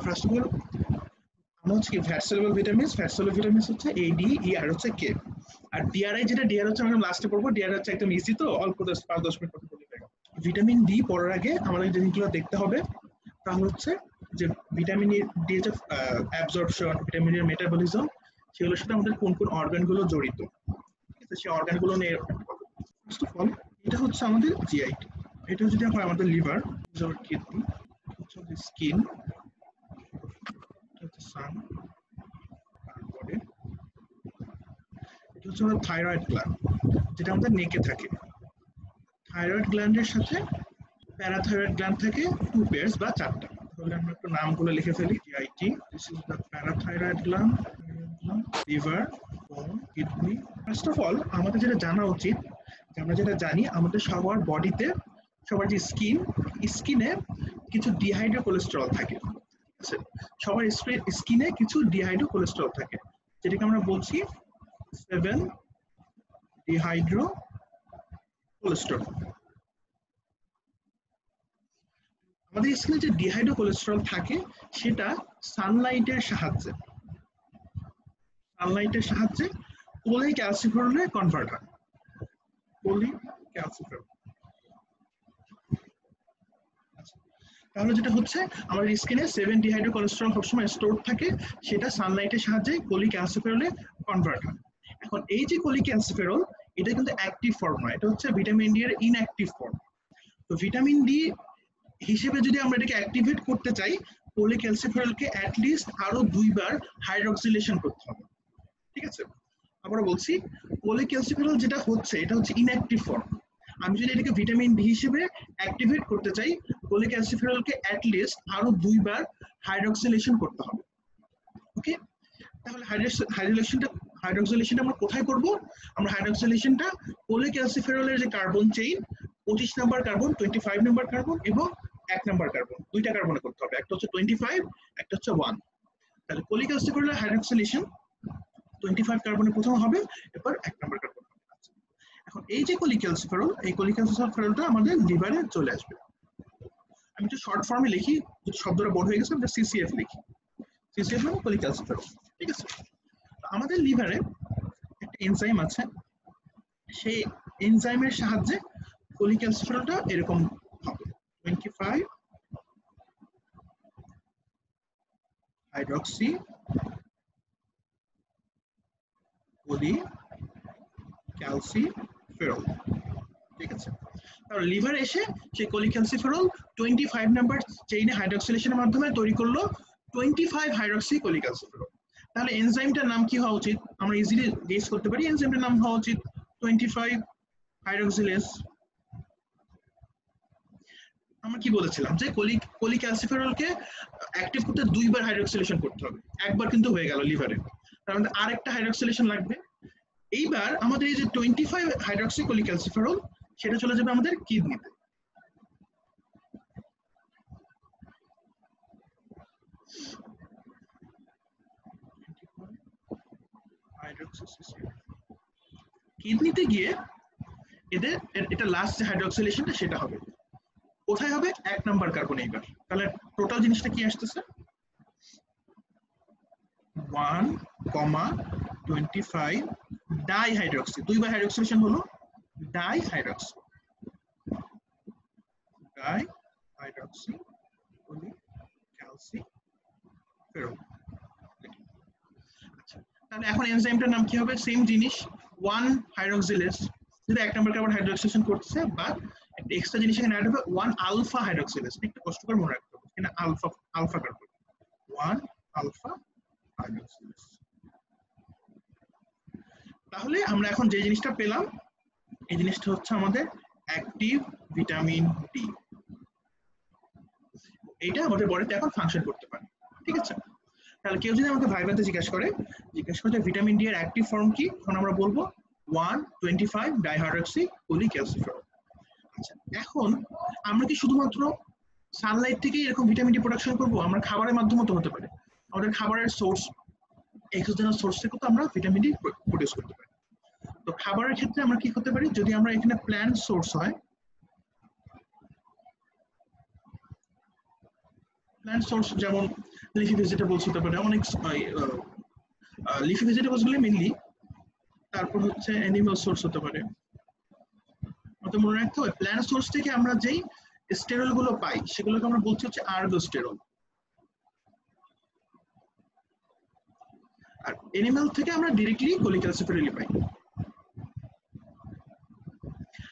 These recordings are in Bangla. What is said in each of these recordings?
ফার্স্ট অফ অল আমরা হচ্ছে কি ফ্যাট সলিউবল ভিটামিনস হচ্ছে এ ডি ই আর হচ্ছে কে, আর ডিআরআই যেটা ডিআর হচ্ছে আমরা লাস্টে পড়বো। ডিআর হচ্ছে একদম ইজি, তো অল্প 5-10 মিনিট কথা বলে দেবো। ভিটামিন ডি পড়ার আগে আমাদের জিনিসগুলো দেখতে হবে, তাহলে হচ্ছে যে ভিটামিন ডি যে অ্যাবজর্পশন, ভিটামিন এর মেটাবলিজম, সেগুলোর সাথে আমাদের কোন কোন অর্গানগুলো জড়িত, ঠিক আছে, সেই অর্গানগুলো নিয়ে ফার্স্ট অফ অল এটা হচ্ছে আমাদের জিআইটি। এটা যদি হয় আমাদের লিভার, কিডনি, হচ্ছে স্কিন, সান, তারপরে এটা হচ্ছে আমাদের থাইরয়েড গ্ল্যান্ড, যেটা আমাদের নেকে থাকে। থাইরয়েড গ্ল্যান্ডের সাথে প্যারাথাইরয়েড গ্ল্যান্ড থাকে 2 পেয়ার্স বা 4টা। তাহলে আমরা একটু নামগুলো লিখে ফেলি। GIT, this is the parathyroid gland, liver, বোন, কিডনি। ফার্স্ট অফ অল আমাদের যেটা জানা উচিত, যে আমরা যেটা জানি আমাদের সবার বডিতে, সবার যে স্কিনে কিছু ডিহাইড্রো কোলেস্টেরল থাকে, ঠিক আছে, সবার স্কিনে কিছু ডিহাইড্রো কোলেস্টেরল থাকে, যেটাকে আমরা বলছি 7 ডিহাইড্রো কোলেস্টেরল। আমাদের স্কিনে যে ডিহাইড্রো কোলেস্টেরল থাকে সেটা সানলাইটের সাহায্যে কোলিক্যালসিফেরলে কনভার্ট হয়। কোলিক্যালসিফেরল, তাহলে যেটা হচ্ছে আমাদের স্কিনে 7 ডিহাইড্রো কোলেস্টেরল সবসময় স্টোর থাকে, সেটা সানলাইটের সাহায্যে কোলিক্যালসিফেরলে কনভার্ট হয়। এখন এই যে কোলিক্যালসিফেরল, এটা কিন্তু অ্যাক্টিভ ফর্ম নয়, এটা হচ্ছে ভিটামিন ডি এর ইনঅ্যাক্টিভ ফর্ম। তো ভিটামিন ডি হিসেবে যদি আমরা এটাকে অ্যাক্টিভেট করতে চাই, কোলিক্যালসিফেরলকে অ্যাটলিস্ট আরো 2 বার হাইড্রক্সিলেশন করতে হবে, ঠিক আছে। আবার বলছি, কোলিক্যালসিফেরল যেটা হচ্ছে এটা হচ্ছে ইনঅ্যাক্টিভ ফর্ম। আমি যদি এটাকে ভিটামিন ডি হিসেবে অ্যাক্টিভেট করতে চাই, কোলিক্যালসিফেরলকে অ্যাটলিস্ট আরো 2 বার হাইড্রক্সিলেশন করতে হবে। ওকে, তাহলে হাইড্রক্সিলেশনটা আমরা কোথায় করব? আমরা হাইড্রক্সিলেশনটা কোলিক্যালসিফেরলের যে carbon chain 25 number carbon, 25 number carbon এবং 1 নাম্বার কার্বন, দুইটা কার্বনে করতে হবে, একটা হচ্ছে 25, একটা হচ্ছে 1। তাহলে কোলিক্যালসিফেরলের হাইড্রক্সিলেশন 25 কার্বনে প্রথম হবে, এরপর 1 নাম্বার কার্বন। এখন এই যে কোলিক্যালসিফেরল, এই কোলিক্যালসিফেরলটা আমাদের লিভারে চলে আসবে। আমি একটু শর্ট ফর্মে লিখি, যদি শব্দটা বড় হয়ে গেছে আমরা সিসিএফ লিখি। সিসিএফ মানে কোলিক্যালসিফেরল, ঠিক আছে। আমাদের লিভারে একটা এনজাইম আছে, সেই এনজাইমের সাহায্যে কোলিক্যালসিফেরলটা এরকম হবে 25 হাইড্রক্সি কোলিক্যালসিফেরল, ঠিক আছে। তাহলে লিভার এসে সেই কোলিক্যালসিফেরল 25 নাম্বার চেইনে হাইড্রক্সিলেশনের মাধ্যমে তৈরি করলো 25 হাইড্রক্সি কোলিক্যালসিফেরল। তাহলে এনজাইমটার নাম কি হওয়া উচিত? আমরা ইজিলি গেস করতে পারি, এনজাইমটার নাম হওয়া উচিত 25 হাইড্রক্সিলেজ। আমরা কি বলেছিলাম যে কোলিক্যালসিফেরলকে অ্যাক্টিভ করতে 2 বার হাইড্রক্সিলেশন করতে হবে, একবার কিন্তু হয়ে গেল লিভারে, তার মধ্যে আরেকটা হাইড্রক্সিলেশন লাগবে। এইবার আমাদের এই যে 25 হাইড্রক্সি কোলিক্যালসিফেরল, সেটা চলে যাবে আমাদের কিডনিতে। কিডনিতে গিয়ে এদের এটা লাস্ট যে হাইড্রক্সিলেশনটা সেটা হবে কোথায় হবে? 1 নাম্বার কার্বন। এইবার তাহলে টোটাল জিনিসটা কি আসতেছে? 1,25 ডাইহাইড্রক্সি, 2 বার হাইড্রক্সিলেশন হলো ডাইহাইড্রক্সি কোলিক্যালসিফেরল। আচ্ছা, তাহলে এখন এনজাইমটার নাম কি হবে? সেম জিনিস, 1 হাইড্রক্সিলেজ, যেটা 1 নাম্বার কার্বন হাইড্রক্সিলেশন করছে, বা একটা এক্সট্রা জিনিস এখানে অ্যাড হবে 1 আলফা হাইড্রক্সিলেজ। একটু কষ্ট করে মনে রাখতে হবে, এখানে আলফা কার্বন, 1 আলফা হাইড্রক্সিলেজ। তাহলে আমরা এখন যে জিনিসটা পেলাম, এই জিনিসটা হচ্ছে আমাদের অ্যাক্টিভ ভিটামিন ডি। এইটা আমাদের বডিতে এখন ফাংশন করতে পারে, ঠিক আছে। তাহলে কেউ যদি আমাকে ভাইভাতে জিজ্ঞাসা করে যে ভিটামিন ডি এর অ্যাক্টিভ ফর্ম কি, তখন আমরা বলবো 1,25 ডাইহাইড্রক্সি কোলিক্যালসিফেরল। আচ্ছা, এখন আমরা কি শুধুমাত্র সানলাইট থেকে এরকম ভিটামিন ডি প্রোডাকশন করবো? আমরা খাবারের মাধ্যমে তো হতে পারে, আমাদের খাবারের সোর্স, এক্সোজেনাস সোর্স থেকে তো আমরা ভিটামিন ডি প্রডিউস করতে পারি। তো খাবারের ক্ষেত্রে আমরা কি করতে পারি? যদি আমরা এখানে প্ল্যান্ট সোর্স হয়, প্ল্যান্ট সোর্স যেমন লিফি ভেজিটেবলস হতে পারে, অনেক লিফি ভেজিটেবলস গুলো মেইনলি। তারপর হচ্ছে অ্যানিমাল সোর্স হতে পারে। আমাদের মনে রাখতে হবে প্ল্যান্ট সোর্স থেকে আমরা যেই স্টেরল গুলো পাই সেগুলোকে আমরা বলছি হচ্ছে আর্গোস্টেরল। আর অ্যানিমাল থেকে আমরা ডাইরেক্টলি কোলিক্যালসিফেরল পাই।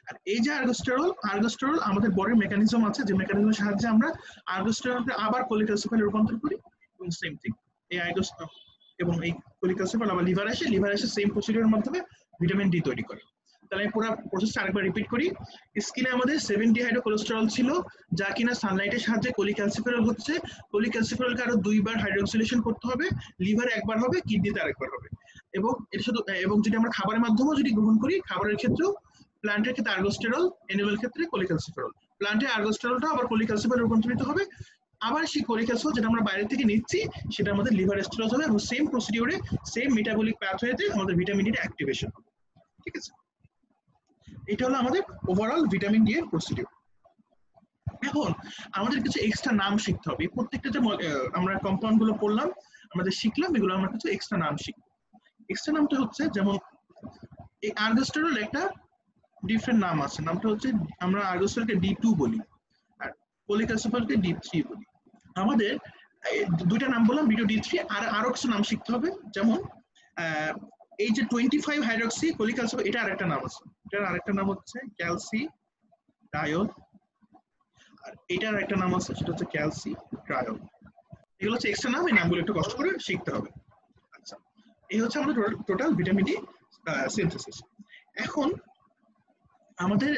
আর এই যে আর্গোস্টেরল আমাদের বডির মেকানিজম আছে, যে মেকানিজমের সাহায্যে আমরা আর্গোস্টেরলকে আবার কোলিক্যালসিফেরলে রূপান্তর করি, এবং সেম থিং এই এবং এই কোলিক্যালসিফেরল আবার লিভার এসে সেম প্রসিডিউরের মাধ্যমে ভিটামিন ডি তৈরি করে। তাহলে পুরো প্রসেসটা আরেকবার রিপিট করি। স্কিনে আমাদের 7-ডিহাইড্রোকোলেস্টেরল ছিল, যা কিনা সানলাইটের সাহায্যে কোলিক্যালসিফেরল হচ্ছে। কোলিক্যালসিফেরলকে আরো 2বার হাইড্রোক্সিলেশন করতে হবে, লিভারে একবার হবে, কিডনিতে আরেকবার হবে। এবং যদি আমরা খাবারের মাধ্যমেও যদি গ্রহণ করি, খাবারের ক্ষেত্রেও প্ল্যান্টের ক্ষেত্রে আর্গোস্টেরল, অ্যানিমাল ক্ষেত্রে কোলিক্যালসিফেরল। প্ল্যান্টের আর্গোস্টেরলটা আবার কোলিক্যালসিফেরলে রূপান্তরিত হবে, আবার সেই কোলিক্যালসিফেরল যেটা আমরা বাইরে থেকে নিচ্ছি সেটা আমাদের লিভার স্টেরল হবে, এবং সেম প্রসিডিউরে সেম মেটাবলিক পাথওয়েতে আমাদের ভিটামিন ডি অ্যাক্টিভেশন হবে। ঠিক আছে, এটা হলো আমাদের ওভারঅল ভিটামিন ডি এর প্রসিডিউর। এখন আমাদের কিছু এক্সট্রা নাম শিখতে হবে। প্রত্যেকটা যে আমরা কম্পাউন্ড গুলো পড়লাম, আমাদের শিখলাম, এগুলো আমরা কিছু এক্সট্রা নাম শিখব। এক্সট্রা নামটা হচ্ছে, যেমন এই আর্গোস্টেরল একটা ডিফারেন্ট নাম আছে, নামটা হচ্ছে আমরা আর্গোস্টেরলকে D2 বলি আর কোলিক্যালসিফেরলকে D3 বলি। আমাদের দুইটা নাম বললাম, D2 D3, আর আরো কিছু নাম শিখতে হবে। যেমন এই যে 25 হাইড্রক্সি কোলিক্যালসিফেরল, এটা আরেকটা নাম আছে, এটার আরেকটা নাম হচ্ছে ক্যালসিডায়োল, আর এটার একটা নাম আছে সেটা হচ্ছে ক্যালসিট্রায়োল। এগুলো হচ্ছে এক্সট্রা নাম, এই নামগুলো একটু কষ্ট করে শিখতে হবে। আচ্ছা, এই হচ্ছে আমাদের টোটাল ভিটামিন ডি সিনথেসিস। এখন আমাদের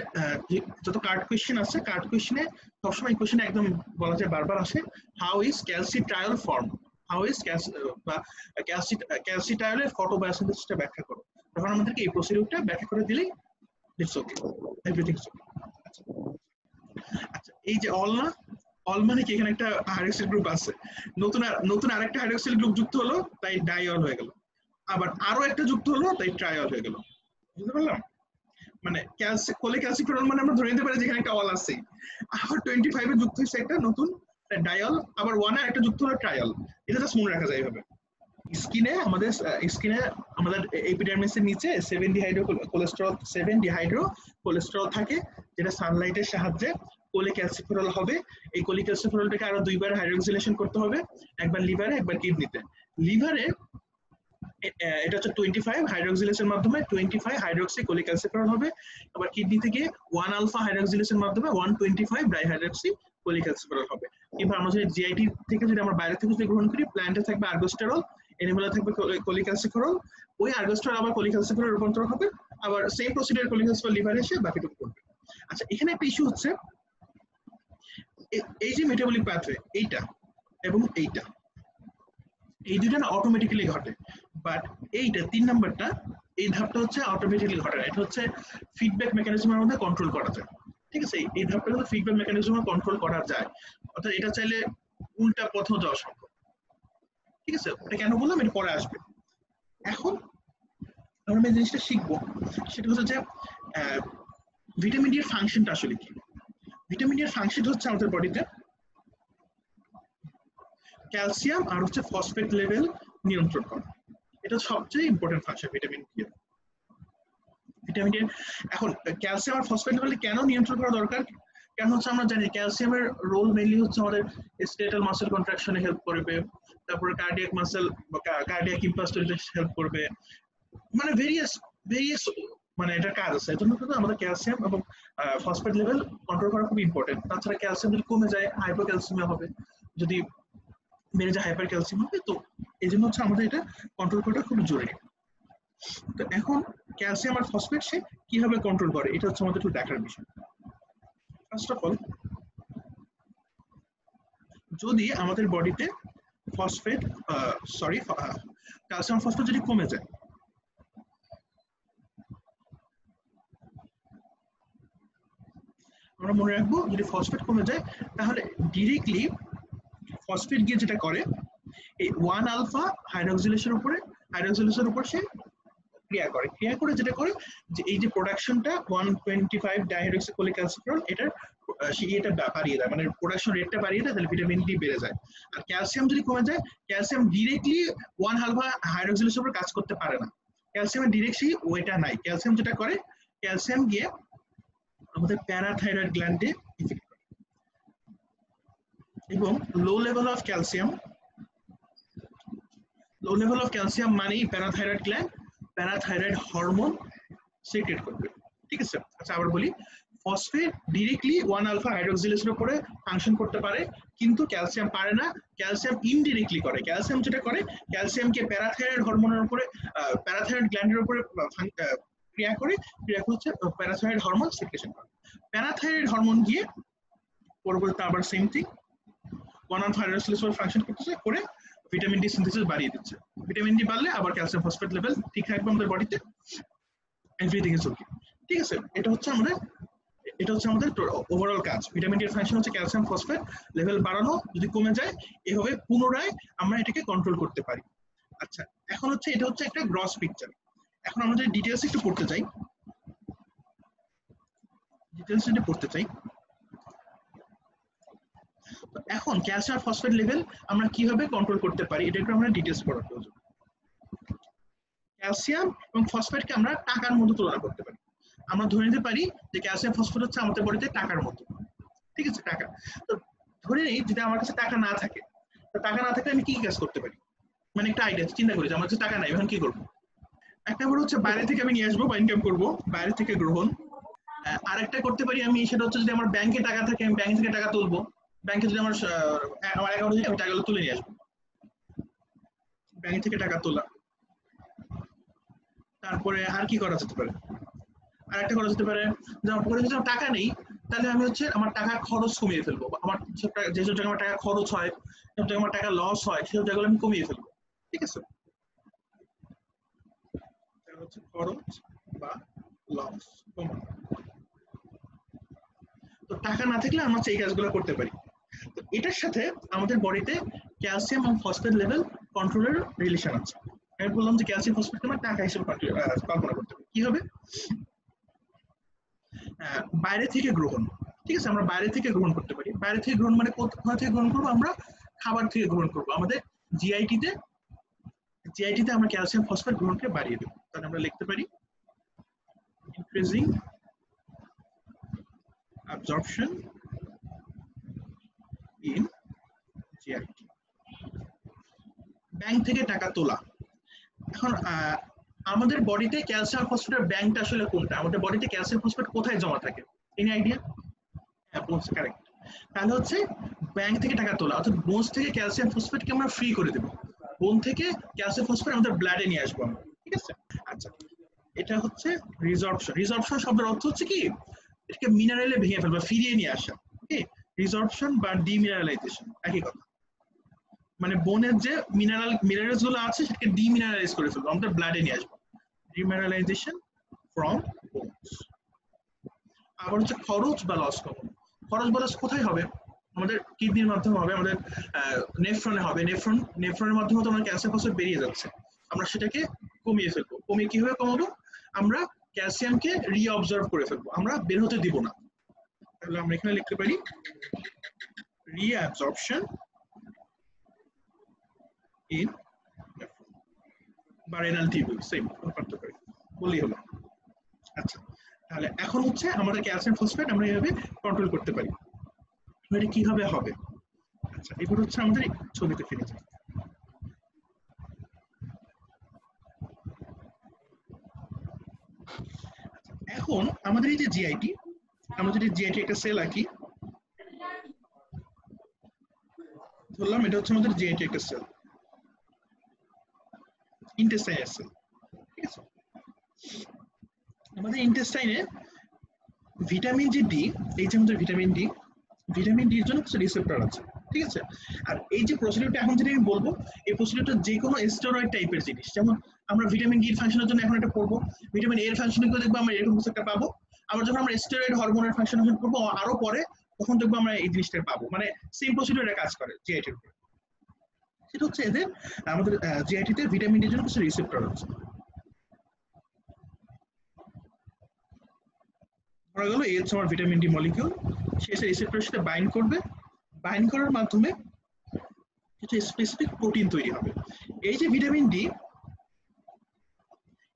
যত কার্ড কোয়েশ্চেন আছে, কার্ড কোয়েশ্চেনে সবসময় এই কোয়েশ্চেন একদম বলা যায় বারবার আসে, how is calcitriol form, how is ক্যালসিট্রায়োলের ফটোবায়োসিনথেসিসটা ব্যাখ্যা করো। তখন আমাদেরকে এই প্রসিডিউরটা ব্যাখ্যা করে দিলেই it's okay, everything is okay. আচ্ছা, এই যে অল না, অল মানে কি এখানে একটা হাইড্রক্সিল গ্রুপ আছে, নতুন আরেকটা হাইড্রক্সিল গ্রুপ যুক্ত হলো, তাই ডাইঅল হয়ে গেল, আবার আরো একটা যুক্ত হলো, তাই ট্রাইঅল হয়ে গেল। বুঝতে পারলাম? মানে কোলিক্যালসিফেরল মানে আমরা ধরে নিতে পারি যেখানে একটা অল আছে, আবার 25 এ যুক্ত হয়েছে একটা নতুন ডাইঅল, আবার 1 এ একটা যুক্ত হলো ট্রাইঅল। এটা জাস্ট মনে রাখা যায় এইভাবে। স্কিনে আমাদের এপিডার্মিসের নিচে 7-ডিহাইড্রোকোলেস্টেরল থাকে, যেটা সানলাইটের সাহায্যে কোলিক্যালসিফেরল হবে। এই কোলিক্যালসিফেরলটাকে আরো 2বার হাইড্রোক্সিলেশন করতে হবে, একবার লিভারে, একবার কিডনিতে। লিভারে এটা হচ্ছে 25 হাইড্রোক্সিলেশনের মাধ্যমে 25 হাইড্রোক্সি কোলিক্যালসিফেরল হবে, আবার কিডনি থেকে 1 আলফা হাইড্রোক্সিলেশনের মাধ্যমে 125 ডাইহাইড্রোক্সি কোলিক্যালসিফেরল হবে। এবার আমরা যদি জিআইটি থেকে যদি আমরা বাইরে থেকে যদি গ্রহণ করি, প্ল্যান্টে থাকবে আর্গোস্টেরল, অ্যানিমালে থাকবে কোলিক্যালসিফেরল, ওই আর্গোস্টেরল আবার কোলিক্যালসিফেরল রূপান্তর হবে, আবার সেম প্রসিডিউর কোলিক্যালসিফেরল লিভারে এসে বাকিটুকু করবে। আচ্ছা, এখানে একটা ইস্যু হচ্ছে, এই যে মেটাবলিক পাথওয়ে এইটা এবং এইটা, এই দুইটা না অটোমেটিক্যালি ঘটে, বাট এইটা 3 নাম্বারটা, এই ধাপটা হচ্ছে অটোমেটিক্যালি ঘটে না, এটা হচ্ছে ফিডব্যাক মেকানিজমের মধ্যে কন্ট্রোল করা যায়। ঠিক আছে, এই ধাপটা কিন্তু ফিডব্যাক মেকানিজমে কন্ট্রোল করা যায়, অর্থাৎ এটা চাইলে উল্টা পথেও যাওয়া সম্ভব। ঠিক আছে, এটা কেন বললাম, এটা পরে আসবে। এখন আমরা এই জিনিসটা শিখবো, সেটা হচ্ছে যে ভিটামিন ডি এর ফাংশনটা আসলে কি। ভিটামিন ডি এর ফাংশন হচ্ছে আমাদের বডিতে ক্যালসিয়াম আর হচ্ছে ফসফেট লেভেল নিয়ন্ত্রণ করা, এটা সবচেয়ে ইম্পর্টেন্ট ফাংশন ভিটামিন ডি এর। ভিটামিন ডি এখন ক্যালসিয়াম আর ফসফেট লেভেল কেন নিয়ন্ত্রণ করা দরকার? কেন হচ্ছে আমরা জানি ক্যালসিয়ামের রোল মেইনলি হচ্ছে আমাদের স্কেলেটাল মাসল কন্ট্রাকশনে হেল্প করবে, তারপরে কার্ডিয়াক মাসল কার্ডিয়াক ইম্পালস তৈরিতে হেল্প করবে, মানে ভেরিয়াস মানে এটা কাজ আছে। এজন্য কিন্তু আমাদের ক্যালসিয়াম এবং ফসফেট লেভেল কন্ট্রোল করা খুব ইম্পর্টেন্ট। তাছাড়া ক্যালসিয়াম যদি কমে যায় হাইপোক্যালসিমিয়া হবে, যদি বেড়ে যায় হাইপার ক্যালসিয়াম হবে, তো এই জন্য হচ্ছে আমাদের এটা কন্ট্রোল করাটা খুব জরুরি। তো এখন ক্যালসিয়াম আর ফসফেট সে কিভাবে কন্ট্রোল করে, এটা হচ্ছে আমাদের একটু দেখার বিষয়। ফার্স্ট অফ অল, যদি আমাদের বডিতে ক্যালসিয়াম ফসফেট যদি কমে যায়, আমরা মনে রাখবো যদি ফসফেট কমে যায় তাহলে ডিরেক্টলি ফসফেট গিয়ে যেটা করে, এই 1 আলফা হাইড্রোক্সিলেশনের উপর সে ক্রিয়া করে যেটা করে যে এই যে প্রোডাকশনটা 125 ডাইহাইড্রোক্সি কোলিক্যালসিফেরল, এটার এটা বাড়িয়ে দেয়, মানে প্রোডাকশন রেটটা বাড়িয়ে দেয়, তাহলে ভিটামিন ডি বেড়ে যায়। আর ক্যালসিয়াম যদি কমে যায়, ক্যালসিয়াম ডিরেক্টলি 1 আলফা হাইড্রোক্সিলেসের উপর কাজ করতে পারে না, ক্যালসিয়ামের ডিরেক্টলি ওইটা নাই। ক্যালসিয়াম যেটা করে, ক্যালসিয়াম গিয়ে আমাদের প্যারাথাইরয়েড গ্ল্যান্ডে ইফেক্ট করে, এবং লো লেভেল অফ ক্যালসিয়াম মানেই parathyroid gland parathyroid hormone secret করবে, ঠিক আছে। আচ্ছা আবার বলি, ফসফেট ডিরেক্টলি 1 আলফা হাইড্রোক্সিলেসের উপরে ফাংশন করতে পারে, কিন্তু ক্যালসিয়াম পারে না। ক্যালসিয়াম ইনডিরেক্টলি করে। ক্যালসিয়াম যেটা করে, ক্যালসিয়ামকে প্যারাথাইরয়েড হরমোনের উপরে, প্যারাথাইরয়েড গ্ল্যান্ডের উপরে ক্রিয়া হচ্ছে প্যারাথাইরয়েড হরমোন সিক্রেশন করে। প্যারাথাইরয়েড হরমোন গিয়ে পরবর্তীতে আবার সেম থিং 1 আলফা হাইড্রোক্সিলেসের উপর ফাংশন করতেছে, করে ভিটামিন ডি সিনথেসিস বাড়িয়ে দিচ্ছে। ভিটামিন ডি বাড়লে আবার ক্যালসিয়াম ফসফেট লেভেল ঠিক থাকবে আমাদের বডিতে, এভরিথিং ইজ ওকে, ঠিক আছে। এটা হচ্ছে আমাদের ওভারঅল কাজ। ভিটামিন ডি এর ফাংশন হচ্ছে ক্যালসিয়াম ফসফেট লেভেল বাড়ানো, যদি কমে যায় এভাবে পুনরায় আমরা এটাকে কন্ট্রোল করতে পারি। আচ্ছা, এখন হচ্ছে এটা হচ্ছে একটা গ্রস পিকচার। এখন আমরা যদি ডিটেইলস একটু পড়তে চাই, এখন ক্যালসিয়াম ফসফেট লেভেল আমরা কিভাবে কন্ট্রোল করতে পারি, এটা একটু আমরা ডিটেইলস পড়ার প্রয়োজন। ক্যালসিয়াম এবং ফসফেটকে আমরা টাকার মতো তুলনা করতে পারি। আমরা ধরে নিতে পারি যে ক্যালসিয়াম ফসফেট হচ্ছে আমাদের বডিতে টাকার মতো, ঠিক আছে। টাকা, তো ধরে নেই যদি আমার কাছে টাকা না থাকে, তো টাকা না থাকলে আমি কি কাজ করতে পারি, মানে একটা আইডিয়া চিন্তা করি যে আমার কাছে টাকা নাই, এখন কি করবো। একটা বড় হচ্ছে বাইরে থেকে আমি নিয়ে আসবো বা ইনকাম করবো, বাইরে থেকে গ্রহণ। আরেকটা করতে পারি আমি, সেটা হচ্ছে যদি আমার ব্যাংকে টাকা থাকে আমি ব্যাংক থেকে টাকা তুলবো, ব্যাংকে যদি আমার অ্যাকাউন্টে আমি টাকাগুলো তুলে নিয়ে আসবো, ব্যাংক থেকে টাকা তোলা। তারপরে আর কি করা যেতে পারে, আর একটা করা যেতে পারে যদি আমার টাকা নেই, তাহলে আমি হচ্ছে আমার টাকা খরচ কমিয়ে ফেলবো, আমার যেসব জায়গায় আমার টাকা খরচ হয়, যেসব জায়গায় আমার টাকা লস হয়, সেসব জায়গাগুলো আমি কমিয়ে ফেলবো, ঠিক আছে। হচ্ছে খরচ বা লস কমানো। তো টাকা না থাকলে আমরা এই কাজগুলো করতে পারি। তো এটার সাথে আমাদের বডিতে ক্যালসিয়াম এবং ফসফেট লেভেল কন্ট্রোলের রিলেশন আছে। আমি বললাম যে ক্যালসিয়াম ফসফেটকে আমরা টাকা হিসেবে কল্পনা করতে পারি। কি হবে, বাইরে থেকে গ্রহণ, ঠিক আছে। আমরা বাইরে থেকে গ্রহণ করতে পারি। বাইরে থেকে গ্রহণ মানে কোথা থেকে গ্রহণ করবো, আমরা খাবার থেকে গ্রহণ করবো। আমাদের জিআইটিতে আমরা ক্যালসিয়াম ফসফেট গ্রহণকে বাড়িয়ে দেবো। তাহলে আমরা লিখতে পারি increasing absorption in GIT। Bank থেকে টাকা তোলা। এখন আমাদের বডিতে ক্যালসিয়াম ফসফেটের ব্যাংকটা আসলে কোনটা, আমাদের বডিতে ক্যালসিয়াম ফসফেট কোথায় জমা থাকে, এনি আইডিয়া? হ্যাঁ, বোনস, কারেক্ট। তাহলে হচ্ছে ব্যাংক থেকে টাকা তোলা, অর্থাৎ বোনস থেকে ক্যালসিয়াম ফসফেটকে আমরা ফ্রি করে দেবো। বোন থেকে ক্যালসিয়াম ফসফেট আমাদের ব্লাডে নিয়ে আসবো আমরা, ঠিক আছে। আচ্ছা, এটা হচ্ছে রিজর্পশন। রিজর্পশন শব্দের অর্থ হচ্ছে কি, এটাকে মিনারেলে ভেঙে ফেলবা, ফিরিয়ে নিয়ে আসা। ওকে, রিজর্পশন বা ডিমিনারালাইজেশন একই কথা। মানে বোনের যে মিনারেলস গুলো আছে সেটাকে ডিমিনারালাইজ করে ফেলবো, আমাদের ব্লাডে নিয়ে আসবো, ডিমিনারালাইজেশন ফ্রম বোনস। আবার হচ্ছে খরচ বা লস কমানো। খরচ বা লস কোথায় হবে, আমাদের কিডনির মাধ্যমে হবে, আমাদের নেফ্রনে হবে। নেফ্রনের মাধ্যমে তো আমার ক্যালসিয়াম ফসফেট বেরিয়ে যাচ্ছে, আমরা সেটাকে কমিয়ে ফেলবো। কমিয়ে কিভাবে কমাবো, আমরা ক্যালসিয়ামকে রিঅবজার্ভ করে ফেলবো, আমরা বের হতে দিব না। তাহলে আমরা এখানে লিখতে পারি রিঅ্যাবজর্পশন ইন বা রেনাল টিউবিউল, সেম পার্থক্য বললেই হলো। আচ্ছা, তাহলে এখন হচ্ছে আমাদের ক্যালসিয়াম ফসফেট আমরা এইভাবে কন্ট্রোল করতে পারি। এটা কিভাবে হবে, আচ্ছা এবার হচ্ছে আমাদের ছবিতে ফিরে যাই। এখন আমাদের এই যে জিআইটি, আমরা যদি জিআইটি একটা সেল আঁকি, ধরলাম এটা হচ্ছে আমাদের জিআইটি একটা সেল, ইন্টেস্টাইনের সেল, ঠিক আছে। আমাদের ইন্টেস্টাইনে ভিটামিন যে ডি, এই যে আমাদের ভিটামিন ডি এর জন্য কিছু রিসেপ্টর আছে, ঠিক আছে। আর এই যে প্রসিডিউরটা এখন যেটা আমি বলবো, এই প্রসিডিউরটা যে কোনো স্টেরয়েড টাইপের জিনিস, যেমন আমরা ভিটামিন ডি এর ফাংশনের জন্য এখন এটা পড়বো, ভিটামিন এর ফাংশনে করে দেখবো আমরা এরকম কিছু একটা পাবো। আবার যখন আমরা স্টেরয়েড হরমোনের ফাংশন করবো আরো পরে, তখন দেখবো আমরা এই জিনিসটা পাবো। মানে সেম প্রসিডিউরে কাজ করে জিআইটির উপর। সেটা হচ্ছে এদের আমাদের জিআইটিতে ভিটামিন ডি এর জন্য কিছু রিসেপ্টর আছে। ধরা গেল এই হচ্ছে আমার ভিটামিন ডি মলিকিউল, সে এসে রিসেপ্টরের সাথে বাইন্ড করবে, বাইন্ড করার মাধ্যমে কিছু স্পেসিফিক প্রোটিন তৈরি হবে। এই যে vitamin D,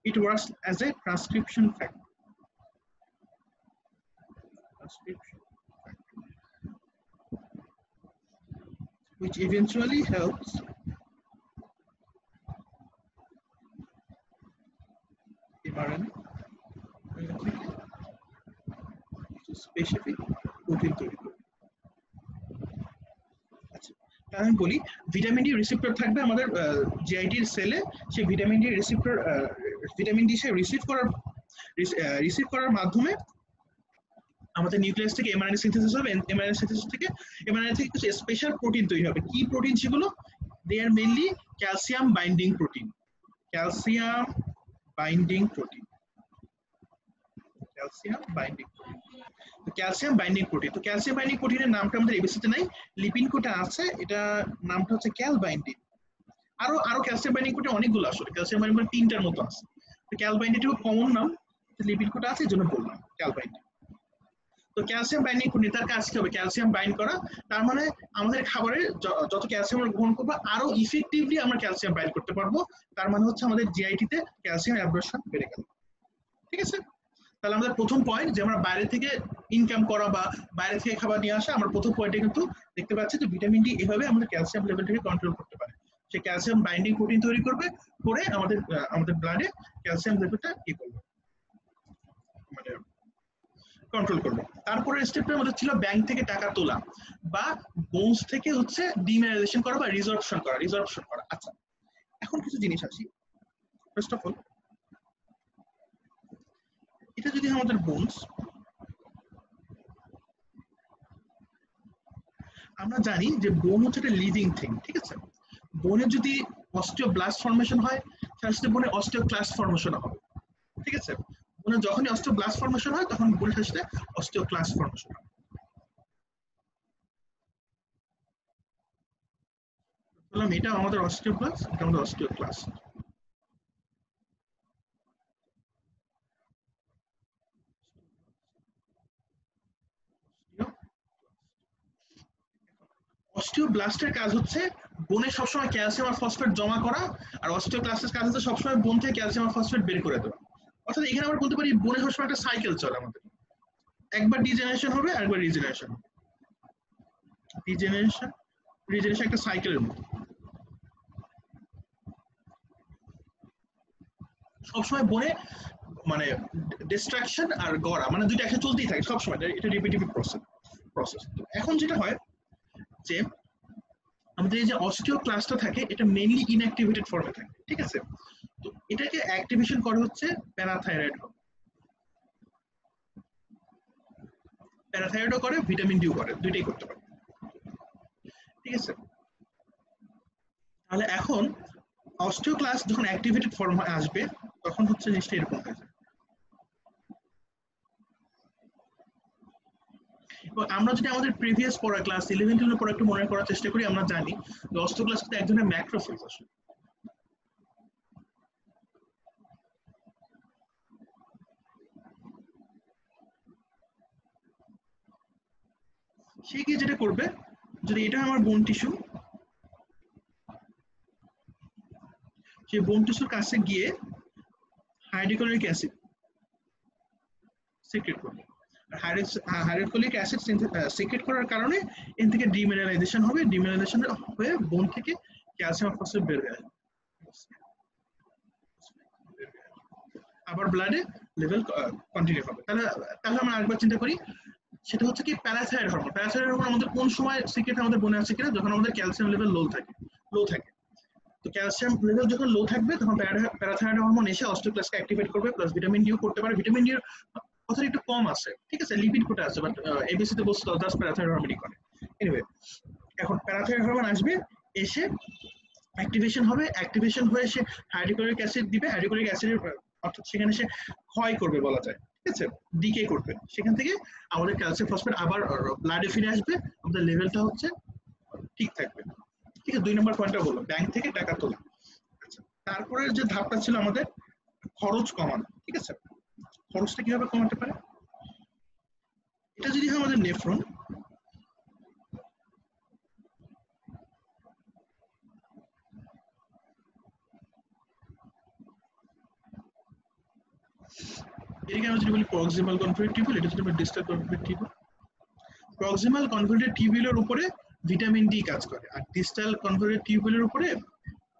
it works as a transcription factor, which eventually helps mRNA specific protein তৈরি করে। আচ্ছা, আমি বলি ভিটামিন ডি রিসেপ্টর থাকবে আমাদের জিআইটির সেলে, সেই vitamin D receptor vitamin D সে রিসিভ করার মাধ্যমে আমাদের নিউক্লিয়াস থেকে এমআরএনএ সিনথেসিস হবে, এমআরএনএ থেকে কিছু স্পেশাল প্রোটিন তৈরি হবে। কি প্রোটিন সেগুলো? They are mainly calcium binding protein, calcium binding protein, calcium binding protein. তো ক্যালসিয়াম বাইন্ডিং প্রোটিন, তো ক্যালসিয়াম বাইন্ডিং প্রোটিনের নামটা আমাদের এবিসিতে নাই, লিপিন কোটা আছে, এটা নামটা হচ্ছে ক্যাল বাইন্ডিং। আরো ক্যালসিয়াম বাইন্ডিং প্রোটিন অনেকগুলো, আসলে ক্যালসিয়াম বাইন্ডিং প্রোটিন 3টার মতো আছে। তো ক্যাল বাইন্ডিং খুব কমন নাম, লিপিন কোটা আছে এজন্য বললাম ক্যাল বাইন্ডিং। তো ক্যালসিয়াম বাইন্ডিং প্রোটিন তার কাজ কি হবে? ক্যালসিয়াম বাইন্ড করা, তার মানে আমাদের খাবারে যত ক্যালসিয়াম আমরা গ্রহণ করবো আরো ইফেক্টিভলি আমরা ক্যালসিয়াম বাইন্ড করতে পারবো। তার মানে হচ্ছে আমাদের জিআইটিতে ক্যালসিয়াম অ্যাবজর্পশন বেড়ে গেল। ঠিক আছে, তাহলে আমাদের প্রথম পয়েন্ট যে আমরা বাইরে থেকে ইনকাম করা বা বাইরে থেকে খাবার নিয়ে আসা, আমরা প্রথম পয়েন্টে কিন্তু দেখতে পাচ্ছি যে ভিটামিন ডি এভাবে আমাদের ক্যালসিয়াম লেভেলটাকে কন্ট্রোল করতে পারে। সে ক্যালসিয়াম বাইন্ডিং প্রোটিন তৈরি করবে, করে আমাদের ব্লাডে ক্যালসিয়াম লেভেলটা কি করবে, মানে কন্ট্রোল করবে। তারপরে স্টেপের মধ্যে ছিল ব্যাংক থেকে টাকা তোলা বা বোনস থেকে হচ্ছে ডিমিনারাইজেশন করা বা রিজর্পশন করা। আচ্ছা, এখন কিছু জিনিস আসি। ফার্স্ট অফ অল, এটা যদি আমাদের বোনস, আমরা জানি যে বোন হচ্ছে একটা লিভিং থিং, ঠিক আছে। বোনের যদি অস্টিওব্লাস্ট ফর্মেশন হয়, তার সাথে বোনের অস্টিওক্লাস্ট ফর্মেশন হবে, ঠিক আছে। বোনের যখনই অস্টিওব্লাস্ট ফর্মেশন হয় তখন বোনের সাথে অস্টিওক্লাস্ট ফর্মেশন হয়। বললাম এটা আমাদের অস্টিওব্লাস্ট, এটা আমাদের অস্টিওক্লাস্ট। অস্টিওব্লাস্টের কাজ হচ্ছে বোনে সবসময় ক্যালসিয়াম আর ফসফেট জমা করা, আর অস্টিওক্লাস্টের কাজ হচ্ছে সবসময় বোন থেকে ক্যালসিয়াম আর ফসফেট বের করে দেওয়া। অর্থাৎ এখানে আমরা বলতে পারি বোনে সবসময় একটা সাইকেল চলে আমাদের, একবার ডিজেনারেশন হবে আরেকবার রিজেনারেশন, রিজেনারেশন একটা সাইকেলের মতো। সবসময় বনে মানে ডিস্ট্রাকশন আর গড়া মানে দুইটা একসাথে চলতেই থাকে সবসময়, এটা রিপিটিভ প্রসেস। এখন যেটা হয় যে আমাদের এই যে অস্টিওক্লাস্টটা থাকে এটা মেইনলি ইনঅ্যাক্টিভেটেড ফর্মে থাকে, ঠিক আছে। তো এটাকে অ্যাক্টিভেশন করে হচ্ছে প্যারাথাইরয়েড, প্যারাথাইরয়েডও করে, ভিটামিন ডিও করে, দুইটাই করতে পারে, ঠিক আছে। তাহলে এখন অস্টিওক্লাস্ট যখন অ্যাক্টিভেটেড ফর্ম আসবে তখন হচ্ছে জিনিসটা এরকম হয়ে যায়। এবং আমরা যদি আমাদের প্রিভিয়াস পড়া ক্লাস 11-12 পড়া একটু মনে করার চেষ্টা করি, আমরা জানি যে অস্টিওক্লাস্ট এক ধরনের ম্যাক্রোফেজ আসলে। সে গিয়ে যেটা করবে, যদি এটা আমার বোন টিস্যু, সেই বোন টিস্যুর কাছে গিয়ে হাইড্রোক্লোরিক অ্যাসিড সিক্রেট করবে। হাইড্রোক্লোরিক অ্যাসিড সিক্রেট করার কারণে এর থেকে ডিমিনারাইজেশন হবে, ডিমিনারাইজেশন হয়ে বোন থেকে ক্যালসিয়াম ফসফেট বের হয়ে আসবে, আবার ব্লাডে লেভেল কন্টিনিউ হবে। তাহলে আমরা আরেকবার চিন্তা করি, সেটা হচ্ছে কি প্যারাথাইরয়েড হরমোন। প্যারাথাইরয়েড হরমোন আমাদের কোন সময় সিক্রেট আমাদের বনে আছে কিনা? যখন আমাদের ক্যালসিয়াম লেভেল লো থাকে। তো ক্যালসিয়াম লেভেল যখন লো থাকবে তখন প্যারাথাইরয়েড হরমোন এসে অস্টিওক্লাস্টকে অ্যাক্টিভেট করবে, প্লাস ভিটামিন ডিও করতে পারে। ভিটামিন ডি এর কথা একটু কম আছে, ঠিক আছে, লিপিড কোটা আছে, বাট এবিসি তে বলছে 10 প্যারাথাইরয়েড হরমোনই করে। এনিওয়ে, এখন প্যারাথাইরয়েড হরমোন আসবে, এসে অ্যাক্টিভেশন হবে, অ্যাক্টিভেশন হয়ে সে হাইড্রোক্লোরিক অ্যাসিড দিবে, হাইড্রোক্লোরিক অ্যাসিডের অর্থাৎ সেখানে সে ক্ষয় করবে বলা যায়, ঠিক আছে, ডিকে করবে। সেখান থেকে আমাদের ক্যালসিয়াম ফসফেট আবার ব্লাডে ফিরে আসবে, আমাদের লেভেলটা হচ্ছে ঠিক থাকবে, ঠিক আছে। 2 নম্বর পয়েন্টটা হলো ব্যাংক থেকে টাকা তোলা। আচ্ছা, তারপরে যে ধাপটা ছিল আমাদের খরচ কমানো, ঠিক আছে। খরচটা কিভাবে কমাতে পারে? এটা যদি হয় আমাদের নেফ্রন, এটাকে আমরা যদি বলি প্রক্সিমাল কনভলিউটেড টিউবুল, এটা যদি আমরা distal convoluted tubule. Proximal convoluted টিউবুলের উপরে ভিটামিন ডি কাজ করে, আর ডিস্টাল কনভলিউটেড টিউবুলের উপরে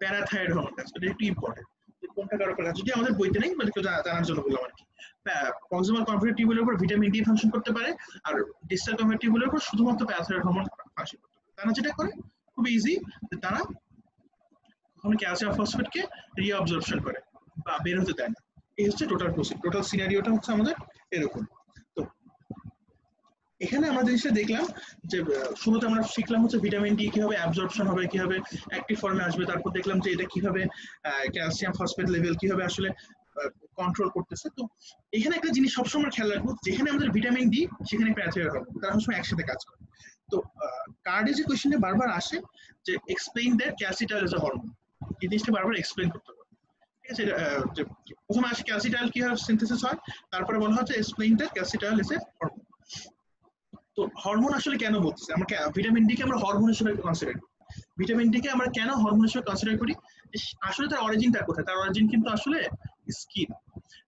প্যারাথাইরয়েড হরমোন কাজ করে। একটু ইম্পর্টেন্ট, কোনটা কারো কাজ যদি আমাদের বইতে নেই, মানে কেউ জানার জন্য বললাম আর কি। প্রক্সিমাল কনভলিউটেড টিউবুলের উপর ভিটামিন ডি ফাংশন করতে পারে, আর ডিস্টাল কনভলিউটেড টিউবুলের উপর শুধুমাত্র প্যারাথাইরয়েড হরমোন ফাংশন করতে পারে। তারা যেটা করে খুব ইজি, তারা কখনো ক্যালসিয়াম ফসফেটকে রিঅবজর্পশন করে বা বের হতে দেয় না। এই হচ্ছে টোটাল সিনারিওটা হচ্ছে আমাদের এরকম। তো এখানে আমরা জিনিসটা দেখলাম যে শুরুতে আমরা শিখলাম হচ্ছে ভিটামিন ডি কিভাবে অ্যাবজর্পশন হবে, কিভাবে অ্যাক্টিভ ফর্মে আসবে, তারপর দেখলাম যে এটা কিভাবে ক্যালসিয়াম ফসফেট লেভেল কিভাবে আসলে কন্ট্রোল করতেছে। তো এখানে একটা জিনিস সবসময় খেয়াল রাখবো, যেখানে আমাদের ভিটামিন ডি সেখানে প্যারাথাইরয়েড হরমোন, তারা সবসময় একসাথে কাজ করে। তো কার্ডে যে কোয়েশ্চেনটা বারবার আসে যে explain that calcitriol is a hormone, এই জিনিসটা বারবার এক্সপ্লেইন করতে হবে। ঠিক আছে, প্রথমে আসে ক্যালসিট্রায়োল কিভাবে সিনথেসিস হয়, তারপরে বলা হচ্ছে explain that calcitriol is a hormone. তো হরমোন আসলে কেন বলতেছে, আমরা ভিটামিন ডি কে আমরা হরমোন হিসেবে কনসিডার করি। ভিটামিন ডি কে আমরা কেন হরমোন হিসেবে কনসিডার করি, আসলে তার অরিজিনটা কোথায়? তার অরিজিন কিন্তু আসলে স্কিন।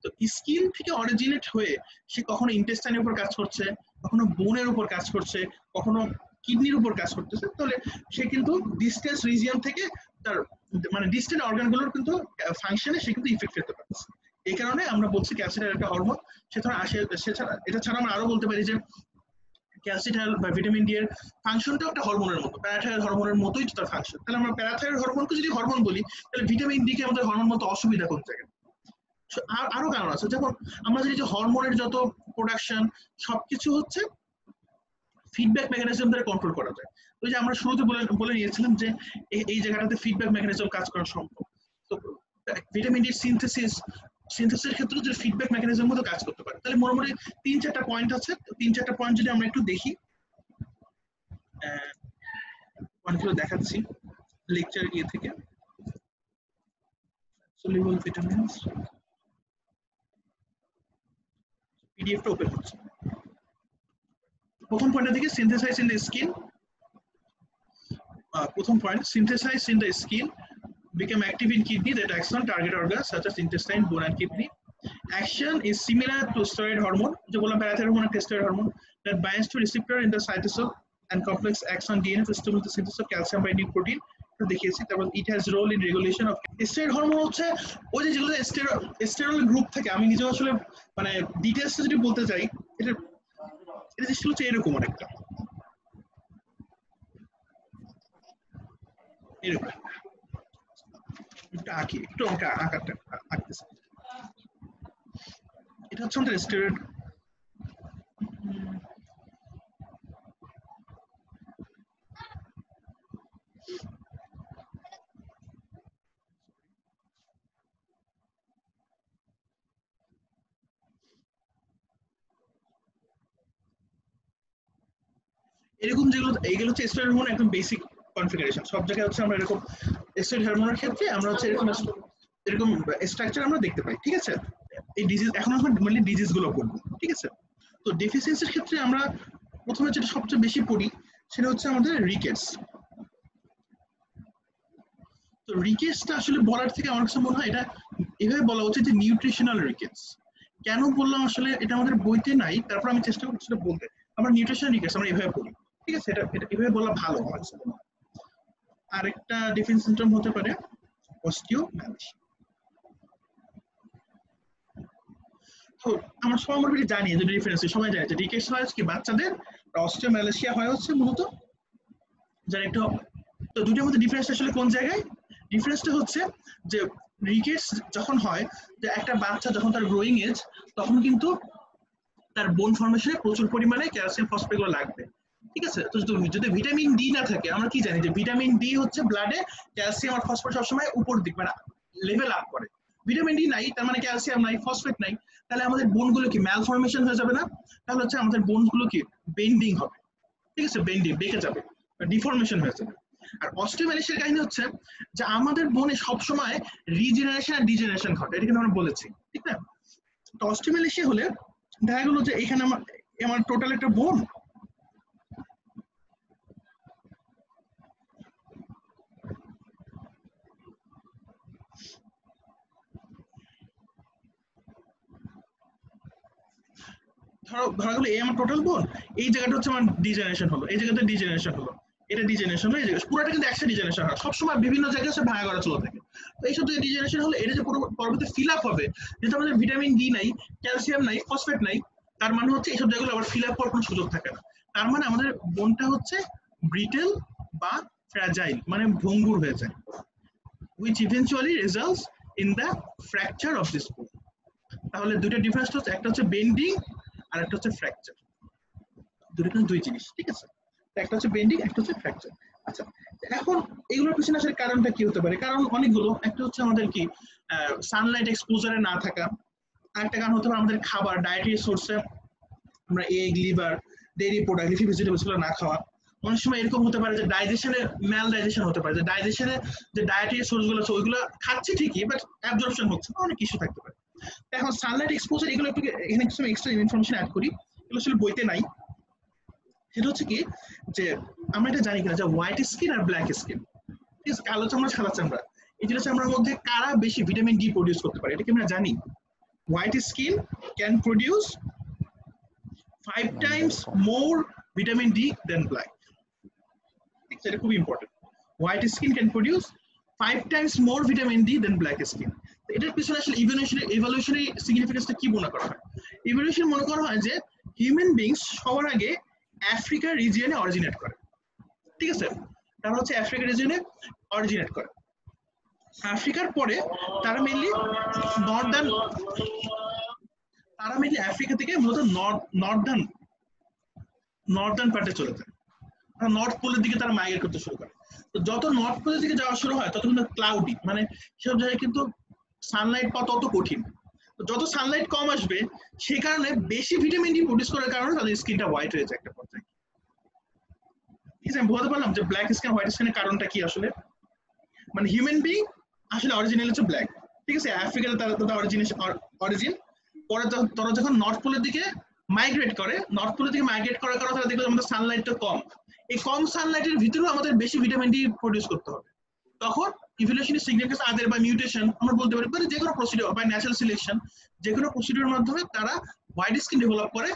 তো স্কিন থেকে অরিজিনেট হয়ে সে কখনো ইন্টেস্টাইনের উপর কাজ করছে, কখনো বোনের উপর কাজ করছে, কখনো কিডনির উপর কাজ করতেছে। তাহলে সে কিন্তু ডিস্টেন্স রিজিয়ন থেকে তার মানে ডিস্টেন্ট অর্গানগুলোর কিন্তু ফাংশনে সে কিন্তু ইফেক্ট ফেলতে পারছে। এই কারণে আমরা বলছি ক্যালসিট্রায়োল একটা হরমোন। এটা ছাড়া আমরা আরো বলতে পারি যে ক্যালসিট্রায়োল বা ভিটামিন ডি এর ফাংশনটাও একটা হরমোনের মতো, প্যারাথাইরয়েড হরমোনের মতোই তার ফাংশন। তাহলে আমরা প্যারাথাইরয়েড হরমোনকে যদি হরমোন বলি, তাহলে ভিটামিন ডি কে আমাদের হরমোন মতো অসুবিধা কোন জায়গায়? আরো কারণ আছে, যেমন আমরা জানি যে হরমোনের যত প্রোডাকশন সবকিছু হচ্ছে ফিডব্যাক মেকানিজম দ্বারা কন্ট্রোল করা যায়। ওই যে আমরা শুরুতে বলে নিয়েছিলাম যে এই জায়গাটাতে ফিডব্যাক মেকানিজম কাজ করা সম্ভব। তো ভিটামিন ডি সিনথেসিসের ক্ষেত্রে যে ফিডব্যাক মেকানিজম মতো কাজ করতে পারে। তাহলে মোটামুটি 3-4টা পয়েন্ট আছে, 3-4টা পয়েন্ট যদি আমরা একটু দেখি, পয়েন্টগুলো দেখাচ্ছি লেকচার থেকে। সলিউবল ভিটামিনস পিডিএফটা ওপেন হচ্ছে। প্রথম পয়েন্টটা থেকে সিনথেসাইজ ইন দ্য স্কিন। প্রথম point, synthesise in the skin become active in kidney that acts on target organs such as intestine, bone and kidney. Action is similar to steroid hormone, जो बोला parathyroid hormone and steroid hormone, that binds to receptor in the cytosol and complex acts on DNA to stimulate the synthesis of calcium by new protein. তো দেখিয়েছি। তারপর it has role in regulation of steroid hormone হচ্ছে ওই যে যেগুলো স্টেরল গ্রুপ থাকে। আমি নিজেও আসলে মানে ডিটেইলস যদি বলতে চাই, এটা জিনিসটা হচ্ছে এরকম অনেকটা এরকম। একটু আকারটা আঁকতেছে। এটা হচ্ছে আমাদের স্টেরয়েড। এরকম যেগুলো এইগুলো হচ্ছে স্টেরয়েড হরমোন একদম বেসিক কনফিগারেশন। সব জায়গায় হচ্ছে আমরা এরকম স্টেরয়েড হরমোনের ক্ষেত্রে আমরা হচ্ছে এরকম স্ট্রাকচার আমরা দেখতে পাই। ঠিক আছে, এই ডিজিজ এখন আমরা মেইনলি ডিজিজ গুলো পড়বো। ঠিক আছে, তো ডেফিসিয়েন্সির ক্ষেত্রে আমরা প্রথমে যেটা সবচেয়ে বেশি পড়ি সেটা হচ্ছে আমাদের রিকেটস। তো রিকেটসটা আসলে বলার থেকে আমার কাছে মনে হয় এটা এভাবে বলা উচিত যে নিউট্রিশনাল রিকেটস। কেন বললাম আসলে এটা আমাদের বইতে নাই, তারপর আমি চেষ্টা করছি সেটা বলতে। আমরা নিউট্রিশনাল রিকেটস আমরা এভাবে পড়ি। ঠিক আছে, এটা এভাবে বলা ভালো আমার কাছে মনে হয়। আরেকটা ডিফেন্স সিম্পটম হতে পারে অস্টিওম্যালাসিয়া। তো আমরা সবাই মোটামুটি জানি যে ডিফারেন্স, সবাই জানে যে রিকেটস হয় কি বাচ্চাদের, অস্টিওম্যালাসিয়া হয় হচ্ছে মূলত যারা একটু। তো দুটোর মধ্যে ডিফারেন্স আসলে কোন জায়গায়? ডিফারেন্সটা হচ্ছে যে রিকেটস যখন হয়, যে একটা বাচ্চা যখন তার গ্রোয়িং এজ, তখন কিন্তু তার বোন ফর্মেশনে প্রচুর পরিমাণে ক্যালসিয়াম ফসফেট গুলো লাগবে। ঠিক আছে, তো যদি ভিটামিন ডি না থাকে, আমরা কি জানি যে ভিটামিন ডি হচ্ছে ব্লাডে ক্যালসিয়াম আর ফসফেট সবসময় উপর দিক মানে লেভেল আপ করে। ভিটামিন ডি নাই, তার মানে ক্যালসিয়াম নাই, ফসফেট নাই, তাহলে আমাদের বোনগুলো কি ম্যালফরমেশন হয়ে যাবে না? তাহলে হচ্ছে আমাদের বোনগুলো কি বেন্ডিং হবে। ঠিক আছে, বেন্ডিং বেঁকে যাবে, ডিফরমেশন হয়ে যাবে। আর অস্টিওম্যালাসিয়ার কাহিনী হচ্ছে যে আমাদের বোনে সবসময় রিজেনারেশন আর ডিজেনারেশন ঘটে, এটা কিন্তু আমরা বলেছি। ঠিক না? তো অস্টিওম্যালাসিয়া হলে দেখা গেলো যে এখানে আমার আমার টোটাল একটা বোন। ধরা গেলো এই আমার টোটাল বোন, এই জায়গাটা হচ্ছে আমার ডিজেনারেশন হলো, এই জায়গাতে ডিজেনারেশন হলো, এটা ডিজেনারেশন হলো, এই জায়গা পুরোটা কিন্তু একসাথে ডিজেনারেশন হয়, সবসময় বিভিন্ন জায়গায় সে ভাঙা করা চলে থাকে। তো এইসব যে ডিজেনারেশন হলো, এটা যে পরবর্তী ফিল আপ হবে, যেহেতু আমাদের ভিটামিন ডি নাই, ক্যালসিয়াম নাই, ফসফেট নাই, তার মানে হচ্ছে এইসব জায়গাগুলো আবার ফিল আপ করার কোনো সুযোগ থাকে না। তার মানে আমাদের বোনটা হচ্ছে ব্রিটেল বা ফ্র্যাজাইল, মানে ভঙ্গুর হয়ে যায়, which eventually results in the fracture of this bone. তাহলে দুইটা ডিফারেন্স হচ্ছে, একটা হচ্ছে বেন্ডিং আর একটা হচ্ছে ফ্র্যাকচার, দুটো কিন্তু দুই জিনিস, ঠিক আছে? একটা হচ্ছে বেন্ডিং, একটা হচ্ছে ফ্র্যাকচার। আচ্ছা, এখন এগুলোর পিছনে আসলে কারণটা কি হতে পারে? কারণ অনেকগুলো। একটা হচ্ছে আমাদের কি সানলাইট এক্সপোজারে না থাকা, আরেকটা কারণ হতে পারে আমাদের খাবার, ডায়েটারি সোর্সে আমরা egg, liver, dairy product, leafy vegetables গুলো না খাওয়া। অনেক সময় এরকম হতে পারে যে ডাইজেশনে ম্যাল ডাইজেশন হতে পারে, যে ডাইজেশনে যে ডায়েটারি সোর্স গুলো আছে ওইগুলো খাচ্ছি ঠিকই, বাট অ্যাবজর্পশন হচ্ছে না, অনেক কিছু থাকতে পারে। এখন সানলাইট এক্সপোজার, এগুলো একটু এখানে কিছু এক্সট্রা ইনফরমেশন অ্যাড করি, এগুলো আসলে বইতে নাই। সেটা হচ্ছে কি, যে আমরা এটা জানি কিনা যে হোয়াইট স্কিন আর ব্ল্যাক স্কিন, ঠিক আছে, কালো চামড়া সাদা চামড়া, এই দুটো চামড়ার মধ্যে কারা বেশি ভিটামিন ডি প্রডিউস করতে পারে, এটা কি আমরা জানি? White skin can produce 5 times more vitamin D than black. এটা খুব important. White skin can produce 5 times more vitamin D than black skin. এটার পিছনে আসলে ইভলিউশনারি সিগনিফিকেন্সটা কি মনে করা হয়? ইভলিউশন মনে করা হয় যে হিউম্যান বিংস সবার আগে আফ্রিকা রিজিয়নে অরিজিনেট করে, ঠিক আছে? তারা হচ্ছে আফ্রিকা রিজিয়নে অরিজিনেট করে। আফ্রিকার পরে তারা মেইনলি আফ্রিকা থেকে মূলত নর্দার্ন পার্টে চলে যায়, নর্থ পোলের দিকে তারা মাইগ্রেট করতে শুরু করে। তো যত নর্থ পোলের দিকে যাওয়া শুরু হয় তত কিন্তু ক্লাউডি, মানে সেসব জায়গায় কিন্তু সানলাইট পাওয়া তত কঠিন। যত সানলাইট কম আসবে সেই কারণে বেশি ভিটামিন ডি প্রডিউস করার কারণে তাদের স্কিনটা হোয়াইট হয়ে যায় একটা পর্যায়ে। ঠিক আছে, আমি বোঝাতে পারলাম যে ব্ল্যাক স্কিন হোয়াইট স্কিনের কারণটা কি আসলে? মানে হিউম্যান বিং আসলে অরিজিনাল হচ্ছে ব্ল্যাক, ঠিক আছে, আফ্রিকাতে তাদের অরিজিন। পরে তারা যখন নর্থ পোলের দিকে মাইগ্রেট করে, নর্থ পোলের দিকে মাইগ্রেট করার কারণে তারা দেখলো আমাদের সানলাইটটা কম, এই কম সানলাইটের ভিতরেও আমাদের বেশি ভিটামিন ডি প্রডিউস করতে হবে। তখন ইভলিউশনারি সিগনিফিকেন্স আদার বা মিউটেশন আমরা বলতে পারি, যে কোনো প্রসিডিউর বা ন্যাচারাল সিলেকশন, যে কোনো প্রসিডিউরের মাধ্যমে তারা হোয়াইট স্কিন ডেভেলপ করে।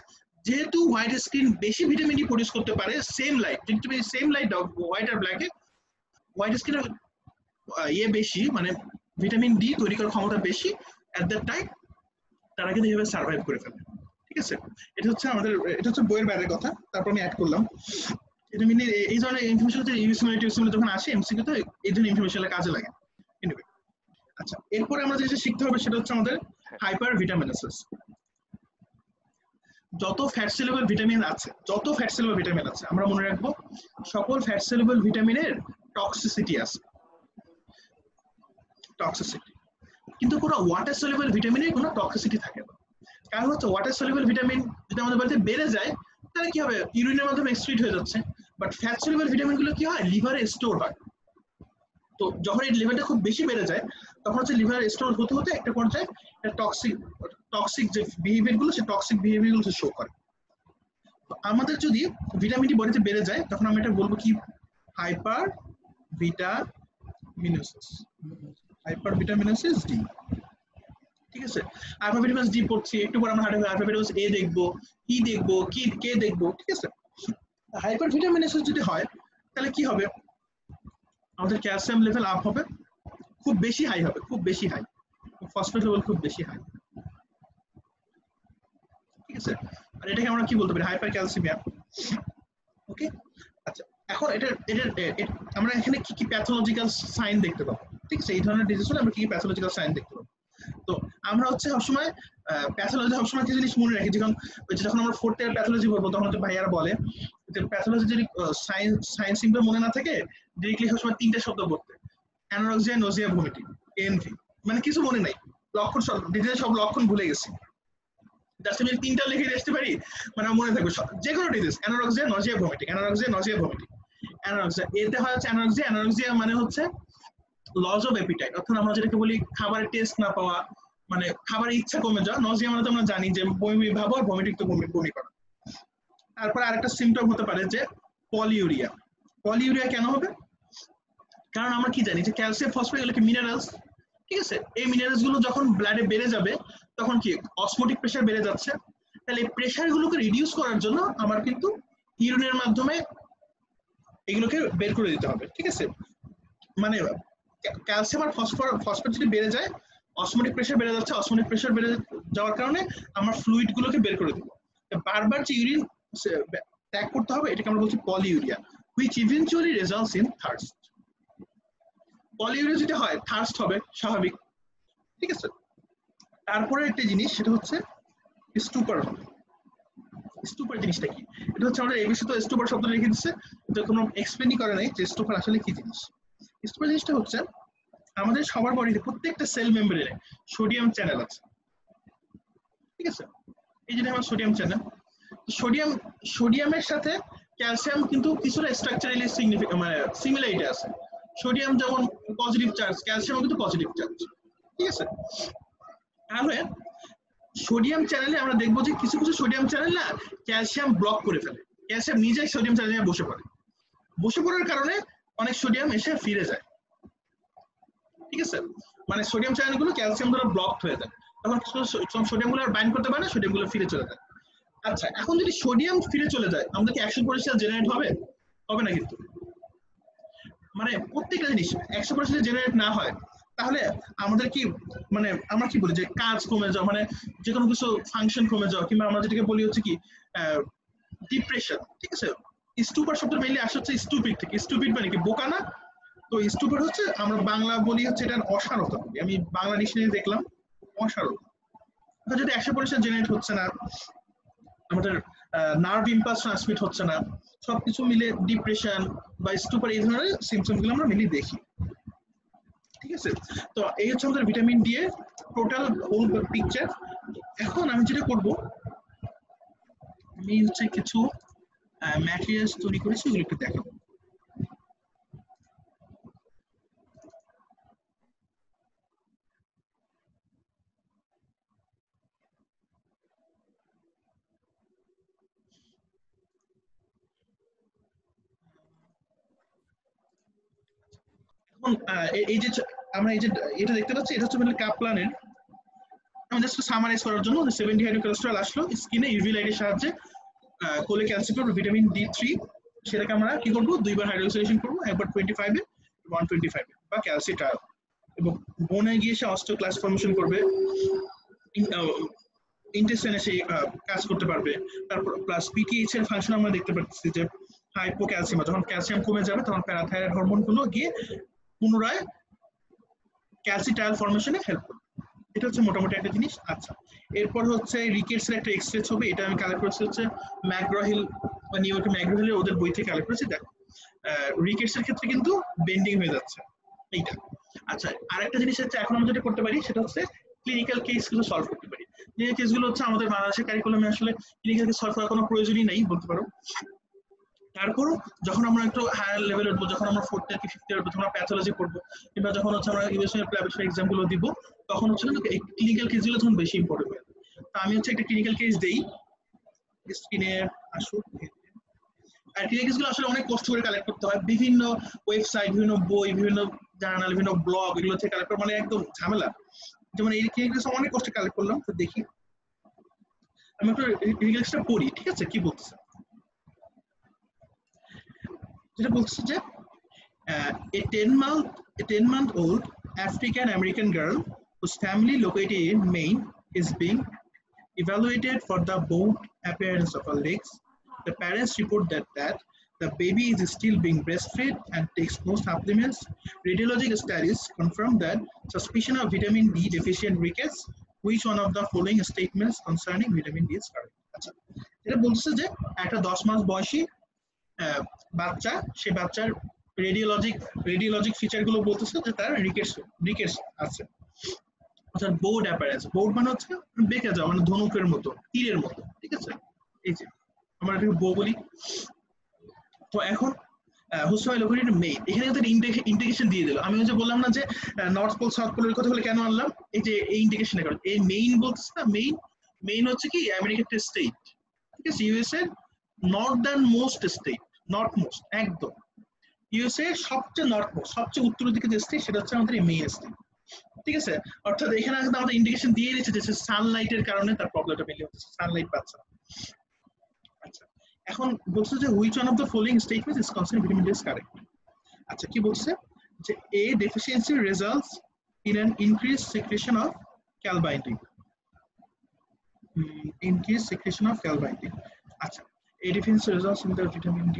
যেহেতু হোয়াইট স্কিন বেশি ভিটামিন ডি প্রডিউস করতে পারে, same light, same light white আর ব্ল্যাকে, হোয়াইট স্কিনের বেশি, মানে ভিটামিন ডি তৈরি করার ক্ষমতা বেশি এট দ্যাট টাইম, তারা কিন্তু এইভাবে সার্ভাইভ করে ফেলে। ঠিক আছে, এটা হচ্ছে বইয়ের বাইরের কথা, তারপর আমি অ্যাড করলাম। এটা মিনে এই ধরনের ইনফরমেশন হচ্ছে ইউএসএমএল যখন আসে এমসিকিউ তে এই ধরনের ইনফরমেশনের কাজে লাগে। এনিওয়ে, আচ্ছা, এরপরে আমরা যেটা শিখতে হবে সেটা হচ্ছে আমাদের হাইপার ভিটামিনেসিস। যত ফ্যাট সলিউবল ভিটামিন আছে আমরা মনে রাখবো সকল ফ্যাট সলিউবল ভিটামিনের টক্সিসিটি আছে, কিন্তু কোনো ওয়াটার সলিউবল ভিটামিনের কোনো টক্সিসিটি থাকে না। কারণ হচ্ছে ওয়াটার সলিউবল ভিটামিন যদি আমাদের বডিতে বেড়ে যায় তাহলে কি হবে, ইউরিনের মাধ্যমে এক্সক্রিট হয়ে যাচ্ছে। বাট ফ্যাট সলিউবল ভিটামিন গুলো কি হয়, লিভারে স্টোর হয়। তো যখন এই লিভারটা খুব বেশি বেড়ে যায় তখন হচ্ছে লিভার স্টোর হতে হতে একটা পর্যায়ে টক্সিক যে বিহেভিয়ার গুলো, সেই টক্সিক বিহেভিয়ার গুলো শো করে। তো আমাদের যদি ভিটামিন ডি বডিতে বেড়ে যায় তখন আমরা এটা বলবো কি, হাইপার ভিটামিনোসিস ডি। ঠিক আছে, আলফা ভিটামিন ডি পড়ছি, একটু পর আমরা আলফা ভিটামিন এ দেখবো, ই দেখবো, কে দেখবো। ঠিক আছে, হাইপার ভিটামিনোসিস যদি হয় তাহলে কি হবে, আমাদের ক্যালসিয়াম লেভেল আপ হবে, খুব বেশি হাই হবে, ফসফেট লেভেল খুব বেশি হাই। ঠিক আছে, আর এটাকে আমরা কি বলতে পারি, হাইপার ক্যালসিমিয়া। ওকে, আচ্ছা, এখন এটা আমরা এখানে কি কি প্যাথোলজিক্যাল সাইন দেখতে পাবো। ঠিক আছে, এই ধরনের ডিজিজ হলে আমরা কি কি প্যাথোলজিক্যাল সাইন দেখতে পাবো। তো আমরা হচ্ছে সবসময় প্যাথোলজি সবসময় কিছু জিনিস মনে রাখি, যখন আমরা 4th ইয়ার প্যাথোলজি পড়বো তখন হচ্ছে ভাইয়ারা বলে যে প্যাথোলজি যদি সায়েন্স সিম্পল মনে না থাকে ডিরেক্টলি সবসময় 3টা শব্দ পড়তে, অ্যানোরেক্সিয়া, নজিয়া, ভমিটিং, এনভি, মানে কিছু মনে নাই, লক্ষণ সব ডিজিজের সব লক্ষণ ভুলে গেছি, জাস্ট আমি 3টা লিখে আসতে পারি, মানে মনে থাকবে যে কোনো disease, anorexia, Nazia, vomiting, anorexia, Nazia, vomiting. এতে হয় হচ্ছে অ্যানোরেক্সিয়া মানে হচ্ছে লস অফ অ্যাপিটাইট, অর্থাৎ আমরা যেটাকে বলি খাবারের টেস্ট না পাওয়া, মানে খাবারের ইচ্ছা কমে যাওয়া। নজিয়া মানে তো আমরা জানি যে বমি ভাব আর ভমিটিং তো বমি করা। তারপরে আরেকটা সিমটম হতে পারে যে পলিউরিয়া। পলিউরিয়া কেন হবে? কারণ আমরা কি জানি যে ক্যালসিয়াম ফসফেট এগুলো কি মিনারেলস, ঠিক আছে? এই মিনারেলস গুলো যখন ব্লাডে বেড়ে যাবে তখন কি অসমোটিক প্রেশার বেড়ে যাচ্ছে, তাহলে এই প্রেশার গুলোকে রিডিউস করার জন্য আমার কিন্তু ইউরিনের মাধ্যমে এগুলোকে বের করে দিতে হবে, ঠিক আছে? মানে ক্যালসিয়াম আর ফসফেট যদি বেড়ে যায়, অসমোটিক প্রেশার বেড়ে যাচ্ছে, অসমোটিক প্রেশার বেড়ে যাওয়ার কারণে আমার ফ্লুইড গুলোকে বের করে দেবো। বারবার যে ইউরিন ত্যাগ করতে হবে এটাকে আমরা বলছি polyuria, which eventually results in thirst. Polyuria যদি হয় থার্স্ট হবে স্বাভাবিক, ঠিক আছে? তারপরে একটা জিনিস সেটা হচ্ছে স্টুপার হবে। স্টুপার জিনিসটা কি? এটা হচ্ছে আমাদের এবিসি তো স্টুপার শব্দ লিখে দিচ্ছে, তো কোনো এক্সপ্লেনই করে নাই যে স্টুপার আসলে কি জিনিস। স্টুপার জিনিসটা হচ্ছে আমাদের সবার বডিতে প্রত্যেকটা সেল মেমব্রেনে সোডিয়াম চ্যানেল আছে, ঠিক আছে? এই যে আমার সোডিয়াম চ্যানেল, সোডিয়ামের সাথে ক্যালসিয়াম কিন্তু কিছুটা স্ট্রাকচারালি মানে সিমিলারিটি আছে। সোডিয়াম যেমন পজিটিভ চার্জ, ক্যালসিয়াম কিন্তু পজিটিভ চার্জ, ঠিক আছে? তাহলে সোডিয়াম চ্যানেলে আমরা দেখবো যে কিছু কিছু সোডিয়াম চ্যানেল না ক্যালসিয়াম ব্লক করে ফেলে, ক্যালসিয়াম নিজেই সোডিয়াম চ্যানেলে বসে পড়ার কারণে অনেক সোডিয়াম এসে ফিরে যায়, ঠিক আছে? মানে সোডিয়াম চ্যানেলগুলো ক্যালসিয়াম দ্বারা ব্লক হয়ে যায়, তখন সোডিয়ামগুলো আর বাইন্ড করতে পারে না, সোডিয়ামগুলো ফিরে চলে যায়। আচ্ছা, এখন যদি সোডিয়াম ফিরে চলে যায় আমাদের কি 100% জেনারেট হবে? হবে না কিন্তু। মানে প্রত্যেকটা জিনিস 100% জেনারেট না হয় তাহলে আমাদের কি মানে আমরা কি বলি যে কাজ কমে যাওয়া, মানে যে কোনো কিছু ফাংশন কমে যাওয়া, কিংবা আমরা যেটাকে বলি হচ্ছে কি ডিপ্রেশন, ঠিক আছে? স্টুপার শব্দ মেইনলি আসে হচ্ছে স্টুপিড থেকে। স্টুপিড মানে কি বোকা না, তো স্টুপিড হচ্ছে আমরা বাংলা বলি হচ্ছে এটা অসারতা বলি, আমি বাংলা ডিকশনারি দেখলাম অসারতা। যদি 100% জেনারেট হচ্ছে না, আমাদের নার্ভ ইম্পালস ট্রান্সমিট হচ্ছে না, সবকিছু মিলে ডিপ্রেশন বা স্টুপার এই ধরনের সিমটম গুলো আমরা মিলিয়ে দেখি, ঠিক আছে? তো এই হচ্ছে আমাদের ভিটামিন ডি এর টোটাল হোল পিকচার। এখন আমি যেটা করব, আমি হচ্ছে কিছু ম্যাটেরিয়ালস তৈরি করেছি, এগুলো একটু দেখাবো। এখন এই যে আমরা এই যে এটা দেখতে পাচ্ছি, এটা হচ্ছে কাপলানের। আমি জাস্ট সামারাইজ করার জন্য 70 হাইড্রোকোলেস্টেরল আসলো স্কিনে ইউভি লাইটের সাহায্যে কোলিক অ্যাসিড আর ভিটামিন D3, সেটাকে আমরা কি করব, দুইবার হাইড্রোক্সিলেশন করব, একবার 25 এ 125 বা ক্যালসিট্রাল, এবং বোনে গিয়ে সে অস্টিওক্লাস্ট ফর্মেশন করবে, ইন্টেস্টাইনে সেই কাজ করতে পারবে। তারপর প্লাস পিটিএইচ এর ফাংশন আমরা দেখতে পাচ্ছি যে হাইপোক্যালসিয়াম, যখন ক্যালসিয়াম কমে যাবে তখন প্যারাথাইরয়েড হরমোনগুলো গিয়ে পুনরায় ক্যালসিট্রাল ফর্মেশনে হেল্প করবে। এটা হচ্ছে মোটামুটি একটা জিনিস। আচ্ছা, এরপর হচ্ছে রিকেটস এর একটা এক্সরে ছবি, এটা আমি কালেক্ট করেছি হচ্ছে ম্যাকগ্র-হিল বা নিউ ইয়র্কের ম্যাকগ্র-হিলের ওদের বই থেকে কালেক্ট করেছি। দেখো রিকেটস এর ক্ষেত্রে কিন্তু বেন্ডিং হয়ে যাচ্ছে এইটা। আচ্ছা, আরেকটা জিনিস হচ্ছে এখন আমরা যেটা করতে পারি সেটা হচ্ছে ক্লিনিক্যাল কেস গুলো সলভ করতে পারি। যে কেসগুলো হচ্ছে আমাদের বাংলাদেশের কারিকুলামে আসলে ক্লিনিক্যাল কেস সলভ করার কোনো প্রয়োজনই নেই বলতে পারো। তারপরও যখন আমরা একটু হায়ার লেভেলে উঠবো, যখন আমরা 4th থেকে 5th উঠবো, তখন আমরা প্যাথোলজি পড়বো, কিংবা যখন হচ্ছে আমরা ইউএসএ ল্যাবরেটরি এক্সাম গুলো দিব, তখন হচ্ছে এই ক্লিনিক্যাল কেসগুলো তখন বেশি ইম্পর্টেন্ট হয়। তো আমি হচ্ছে একটা ক্লিনিক্যাল কেস দেই, স্ক্রিনে আসুক। আর ক্লিনিক্যাল কেসগুলো আসলে অনেক কষ্ট করে কালেক্ট করতে হয়, বিভিন্ন ওয়েবসাইট, বিভিন্ন বই, বিভিন্ন জার্নাল, বিভিন্ন ব্লগ, এগুলো থেকে কালেক্ট করা মানে একদম ঝামেলা। যেমন এই ক্লিনিক্যাল কেস অনেক কষ্ট কালেক্ট করলাম, তো দেখি আমি একটু ক্লিনিক্যাল কেসটা পড়ি, ঠিক আছে? কি বলতেছে, যেটা বলছে যে a 10-month-old African American girl whose family located in Maine is being evaluated for the bone appearance of her legs. The parents report that the baby is still being breastfed and takes no supplements. Radiologic studies confirm that suspicion of vitamin D deficient rickets. Which one of the following statements concerning vitamin D is correct? আচ্ছা, এটা বলছে যে একটা 10 মাস বয়সী বাচ্চা, সে বাচ্চার রেডিওলজিক ফিচার গুলো বলতেছে যে তার রিকেটস আছে। অর্থাৎ বোর্ড অ্যাপারেন্স, বোর্ড মানে হচ্ছে বেঁকে যাওয়া, মানে ধনুকের মতো, তীরের মতো, ঠিক আছে? এই যে আমরা এটাকে বো বলি। তো এখন হুসমাইল লোকের মেইন, এখানে কিন্তু ইন্ডিকেশন দিয়ে দিল। আমি যে বললাম না যে নর্থ পোল সাউথ পোলের কথা বলে কেন আনলাম, এই যে এই ইন্ডিকেশনের কারণে। এই মেইন বলছে না, মেইন হচ্ছে কি আমেরিকার স্টেট, ঠিক আছে? USA Northern most state, north most একদম ইউএসএ সবচেয়ে নর্থ মোস্ট, সবচেয়ে উত্তর দিকে যে স্টেট সেটা হচ্ছে আমাদের মেইন স্টেট। ঠিক আছে, অর্থাৎ এখানে কিন্তু আমাদের ইন্ডিকেশন দিয়ে দিচ্ছে যে সানলাইটের কারণে তার প্রবলেমটা মেনলি হচ্ছে, সানলাইট পাচ্ছে না। আচ্ছা, এখন বলছে যে which one of the following statements is considered vitamin D is correct. আচ্ছা, কি বলছে যে a deficiency results in an increase secretion of calbindin, increase secretion of calbindin. আচ্ছা, a deficiency results in the vitamin D.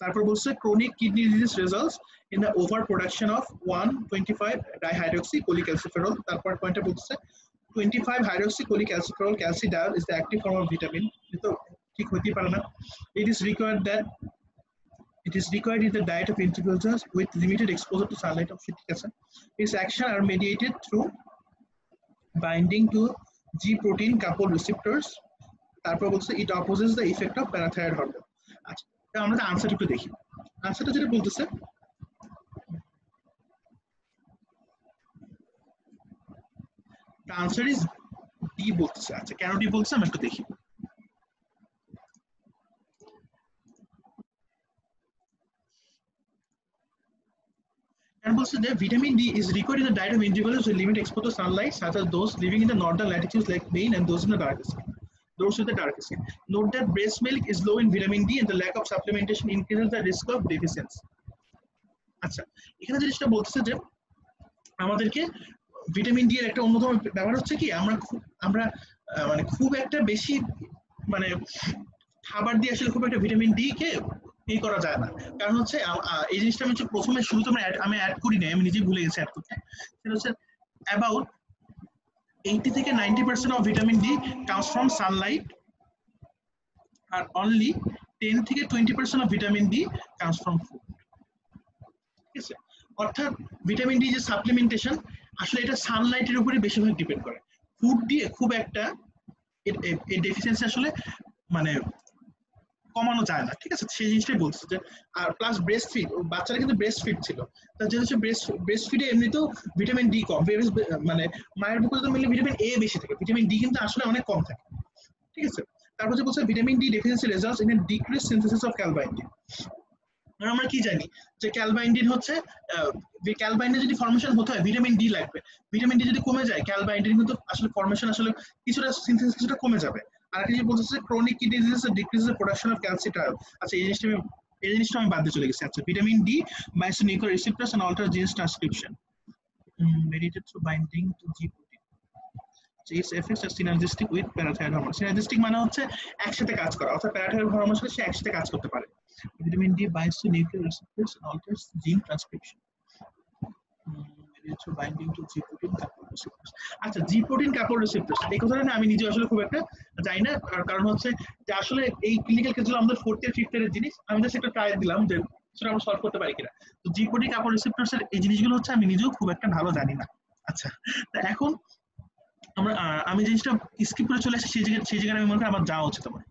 তারপর বলছে chronic kidney disease results in the overproduction of 1,25 dihydroxycholecalciferol। তারপর পয়েন্টটা বলছে 25 hydroxycholecalciferol calcidiol is the active form of vitamin। তো ঠিক হতেই পারে না। It is required in the diet of individuals with limited exposure to sunlight of ঠিক আছে। Its action are mediated through binding to G protein coupled receptors। তারপর বলছে it opposes the effect of parathyroid hormone. আচ্ছা, আমরা আনসারটা একটু দেখি। আনসারটা যেটা বলতেছে the answer is D বলতেছে। আচ্ছা, কেন ডি বলছে আমরা একটু দেখি। And বলছে যে vitamin D is required in the diet of individuals with limited exposure to sunlight, such as those living in the northern latitudes like Maine and those in the dark skin. Those with the dark skin. Note that breast milk is low in vitamin D and the lack of supplementation increases the risk of deficiency. আচ্ছা, এখানে জিনিসটা বলতেছে যে আমাদেরকে ভিটামিন ডি এর একটা অন্যতম ব্যাপার হচ্ছে কি আমরা মানে খুব একটা বেশি মানে খাবার দিয়ে আসলে খুব একটা ভিটামিন ডি কে ই করা যায় না। কারণ হচ্ছে এই জিনিসটা আমি প্রথমে শুরুতে আমি অ্যাড করি নাই, আমি নিজেই ভুলে গেছি অ্যাড করতে। সেটা হচ্ছে অ্যাবাউট 80 থেকে 90% of vitamin D comes from sunlight R only 10 থেকে 20% of vitamin D comes from food। ঠিক আছে, অর্থাৎ ভিটামিন ডি যে সাপ্লিমেন্টেশন আসলে এটা সানলাইটের উপরে বেশিরভাগ ডিপেন্ড করে, ফুড দিয়ে খুব একটা এই ডেফিসিয়েন্সি আসলে মানে কমানো যায় না। ঠিক আছে, সেই জিনিসটাই বলছে যে আর প্লাস ব্রেস্ট ফিড, বাচ্চারা কিন্তু ব্রেস্ট ফিড ছিল, তার জন্য হচ্ছে ব্রেস্ট ফিডে এমনিতেও ভিটামিন ডি কম, মানে মায়ের বুকে তো মিলে ভিটামিন এ বেশি থাকে, ভিটামিন ডি কিন্তু আসলে অনেক কম থাকে। ঠিক আছে, তারপর যে বলছে vitamin D deficiency results in a decrease synthesis of calbindin. আমরা কি জানি যে ক্যালবাইন্ডিন হচ্ছে ক্যালবাইন্ডিন যদি ফর্মেশন হতে হয় ভিটামিন ডি লাগবে, ভিটামিন ডি যদি কমে যায় ক্যালবাইন্ডিন কিন্তু আসলে ফর্মেশন আসলে কিছুটা সিনথেসিস কিছুটা কমে যাবে। আর একটা জিনিস বলতেছে chronic kidney disease decrease the production of calcitriol. আচ্ছা, এই জিনিসটা আমি বাদ দিয়ে চলে গেছি। আচ্ছা, vitamin D binds to nuclear receptors and alters gene transcription mediated through binding to G protein. Its effects are synergistic with parathyroid hormone। synergistic মানে হচ্ছে একসাথে কাজ করা, অর্থাৎ প্যারাথাইরয়েড হরমোনের সাথে সে একসাথে কাজ করতে পারে। Vitamin D binds to nuclear receptors and alters gene transcription through binding to G protein coupled receptors। আচ্ছা, G protein coupled receptors এই কথাটা না আমি নিজে আসলে খুব একটা জানি না, কারণ হচ্ছে যে আসলে এই ক্লিনিক্যাল কেসগুলো আমাদের 4th ইয়ার 5th ইয়ারের জিনিস, আমি জাস্ট একটা ট্রাই দিলাম যে সেটা আমরা সলভ করতে পারি কিনা। তো G protein coupled receptors এর এই জিনিসগুলো হচ্ছে আমি নিজেও খুব একটা ভালো জানি না। আচ্ছা, তা এখন আমি জিনিসটা স্কিপ করে চলে আসি সেই জায়গায় আমি মনে করি আমার যাওয়া উচিত। আমার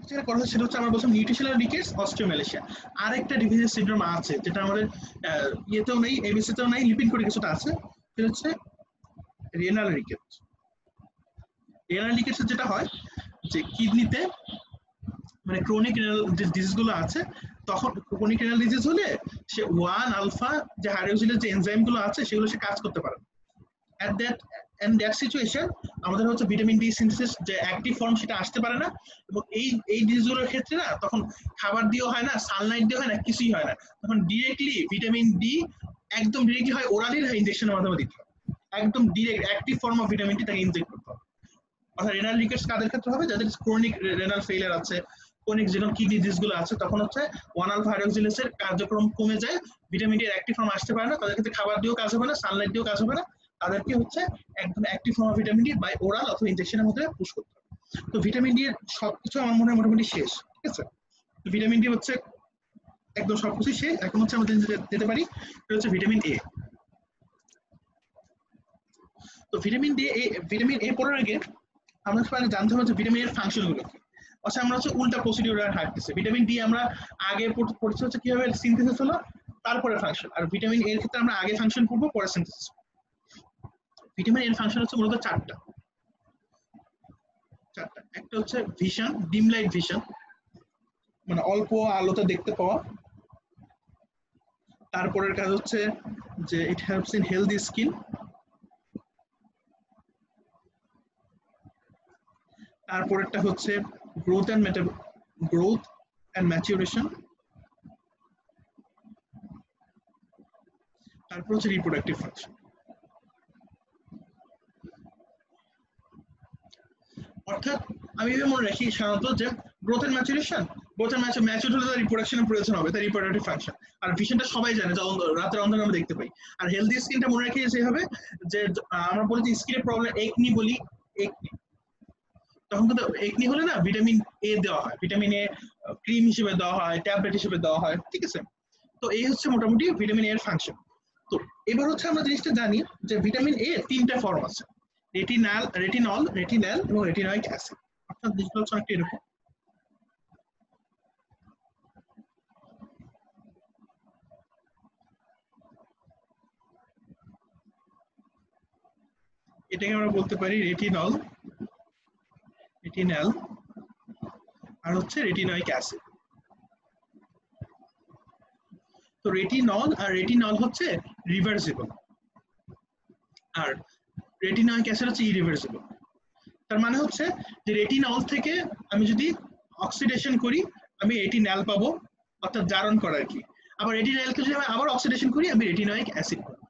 যেটা কথা সেটা হচ্ছে আমরা বলছিলাম নিউট্রিশনাল রিকেটস অস্টিওম্যালেশিয়া। আরেকটা ডিভিজেস সিনড্রোম আছে যেটা আমাদের ইয়েতেও নেই, এবিসিতেও নেই, লিপিন করে কিছুটা আছে, সেটা হচ্ছে রেনাল রিকেটস। রেনাল রিকেটস যেটা হয় যে কিডনিতে মানে ক্রনিক রেনাল ডিজিজ গুলো আছে, তখন ক্রনিক রেনাল ডিজিজ হলে সে 1 আলফা যে হাইড্রোক্সিলেজ যে এনজাইম গুলো আছে সেগুলো সে কাজ করতে পারে। at that situation আমাদের হচ্ছে ভিটামিন ডি সিনথেসিস যে অ্যাক্টিভ ফর্ম সেটা আসতে পারে না, এবং এই ডিজিজগুলোর ক্ষেত্রে না তখন খাবার দিয়েও হয় না, সানলাইট দিয়ে হয় না, কিছুই হয় না, তখন ডিরেক্টলি ভিটামিন ডি একদম ডিরেক্টলি হয় ওরালি না ইনজেকশনের মাধ্যমে দিতে হবে, একদম direct active form of vitamin D তাকে ইনজেক্ট করতে হবে। অর্থাৎ রেনাল রিকেটস কাদের ক্ষেত্রে হবে? যাদের ক্রনিক রেনাল ফেইলিয়ার আছে, ক্রনিক যেরকম কিডনি ডিজিজগুলো আছে, তখন হচ্ছে 1 আলফা হাইড্রোক্সিলেজের কার্যক্রম কমে যায়, ভিটামিন ডি এর অ্যাক্টিভ ফর্ম আসতে পারে না, তাদের ক্ষেত্রে খাবার দিয়েও কাজ হবে না, সানলাইট দিয়েও কাজ হবে না, তাদেরকে হচ্ছে একদম active form of vitamin D by oral অথবা ইনজেকশনের মধ্যে পুশ করতে হবে। তো ভিটামিন ডি এর সবকিছু আমার মনে হয় মোটামুটি শেষ। ঠিক আছে, তো ভিটামিন ডি হচ্ছে একদম সবকিছু শেষ। এখন হচ্ছে আমাদের যেতে পারি সেটা হচ্ছে ভিটামিন এ। তো ভিটামিন এ পড়ার আগে আমরা জানতে হবে যে ভিটামিন এর ফাংশন গুলো কি। আচ্ছা, আমরা হচ্ছে উল্টা প্রসিডিউর হাঁটতেছি। ভিটামিন ডি আমরা আগে পড়ছি হচ্ছে কিভাবে সিনথেসিস হলো, তারপরে ফাংশন। আর ভিটামিন এর ক্ষেত্রে আমরা আগে ফাংশন করবো পরে সিনথেসিস। ভিটামিন এর ফাংশন হচ্ছে মূলত চারটা। একটা হচ্ছে ভিশন, ডিম লাইট ভিশন, মানে অল্প আলোতে দেখতে পাওয়া। তারপরের কাজ হচ্ছে যে it helps in healthy skin. তারপরেরটা হচ্ছে গ্রোথ অ্যান্ড ম্যাচুরেশন। তারপর হচ্ছে রিপ্রোডাক্টিভ ফাংশন। অর্থাৎ আমি মনে রাখি সাধারণত যে গ্রোথ এন্ড ম্যাচুরেশন, ম্যাচুর হলে তার রিপ্রোডাকশনের প্রয়োজন হবে, তার রিপ্রোডাক্টিভ ফাংশন। আর ভিশনটা সবাই জানে, যে রাতের অন্ধকারে আমরা দেখতে পাই। আর হেলদি স্কিনটা মনে রাখি যে হবে যে আমরা বলি যে স্কিনের প্রবলেম একনি বলি, একনি, তখন কিন্তু একনি হলে না ভিটামিন এ দেওয়া হয়, ভিটামিন এ ক্রিম হিসেবে দেওয়া হয়, ট্যাবলেট হিসেবে দেওয়া হয়, ঠিক আছে। তো এই হচ্ছে মোটামুটি ভিটামিন এর ফাংশন। তো এবার হচ্ছে আমরা জিনিসটা জানি যে ভিটামিন এ তিনটা ফর্ম আছে, রেটিনল এবং রেটিনয়েক অ্যাসিড। অর্থাৎ জিনিসটা হচ্ছে অনেকটা এরকম। এটাকে আমরা বলতে পারি রেটিনল আর হচ্ছে রেটিনয়েক অ্যাসিড। তো রেটিনল হচ্ছে রিভার্সিবল, আর রেটিনয়েক অ্যাসিড হচ্ছে ইরিভার্সিবল। তার মানে হচ্ছে যে রেটিনল থেকে আমি যদি অক্সিডেশন করি আমি রেটিনল পাবো, অর্থাৎ জারণ করা আর কি। আবার রেটিনলকে যদি আমি আবার অক্সিডেশন করি আমি রেটিনয়েক অ্যাসিড পাবো।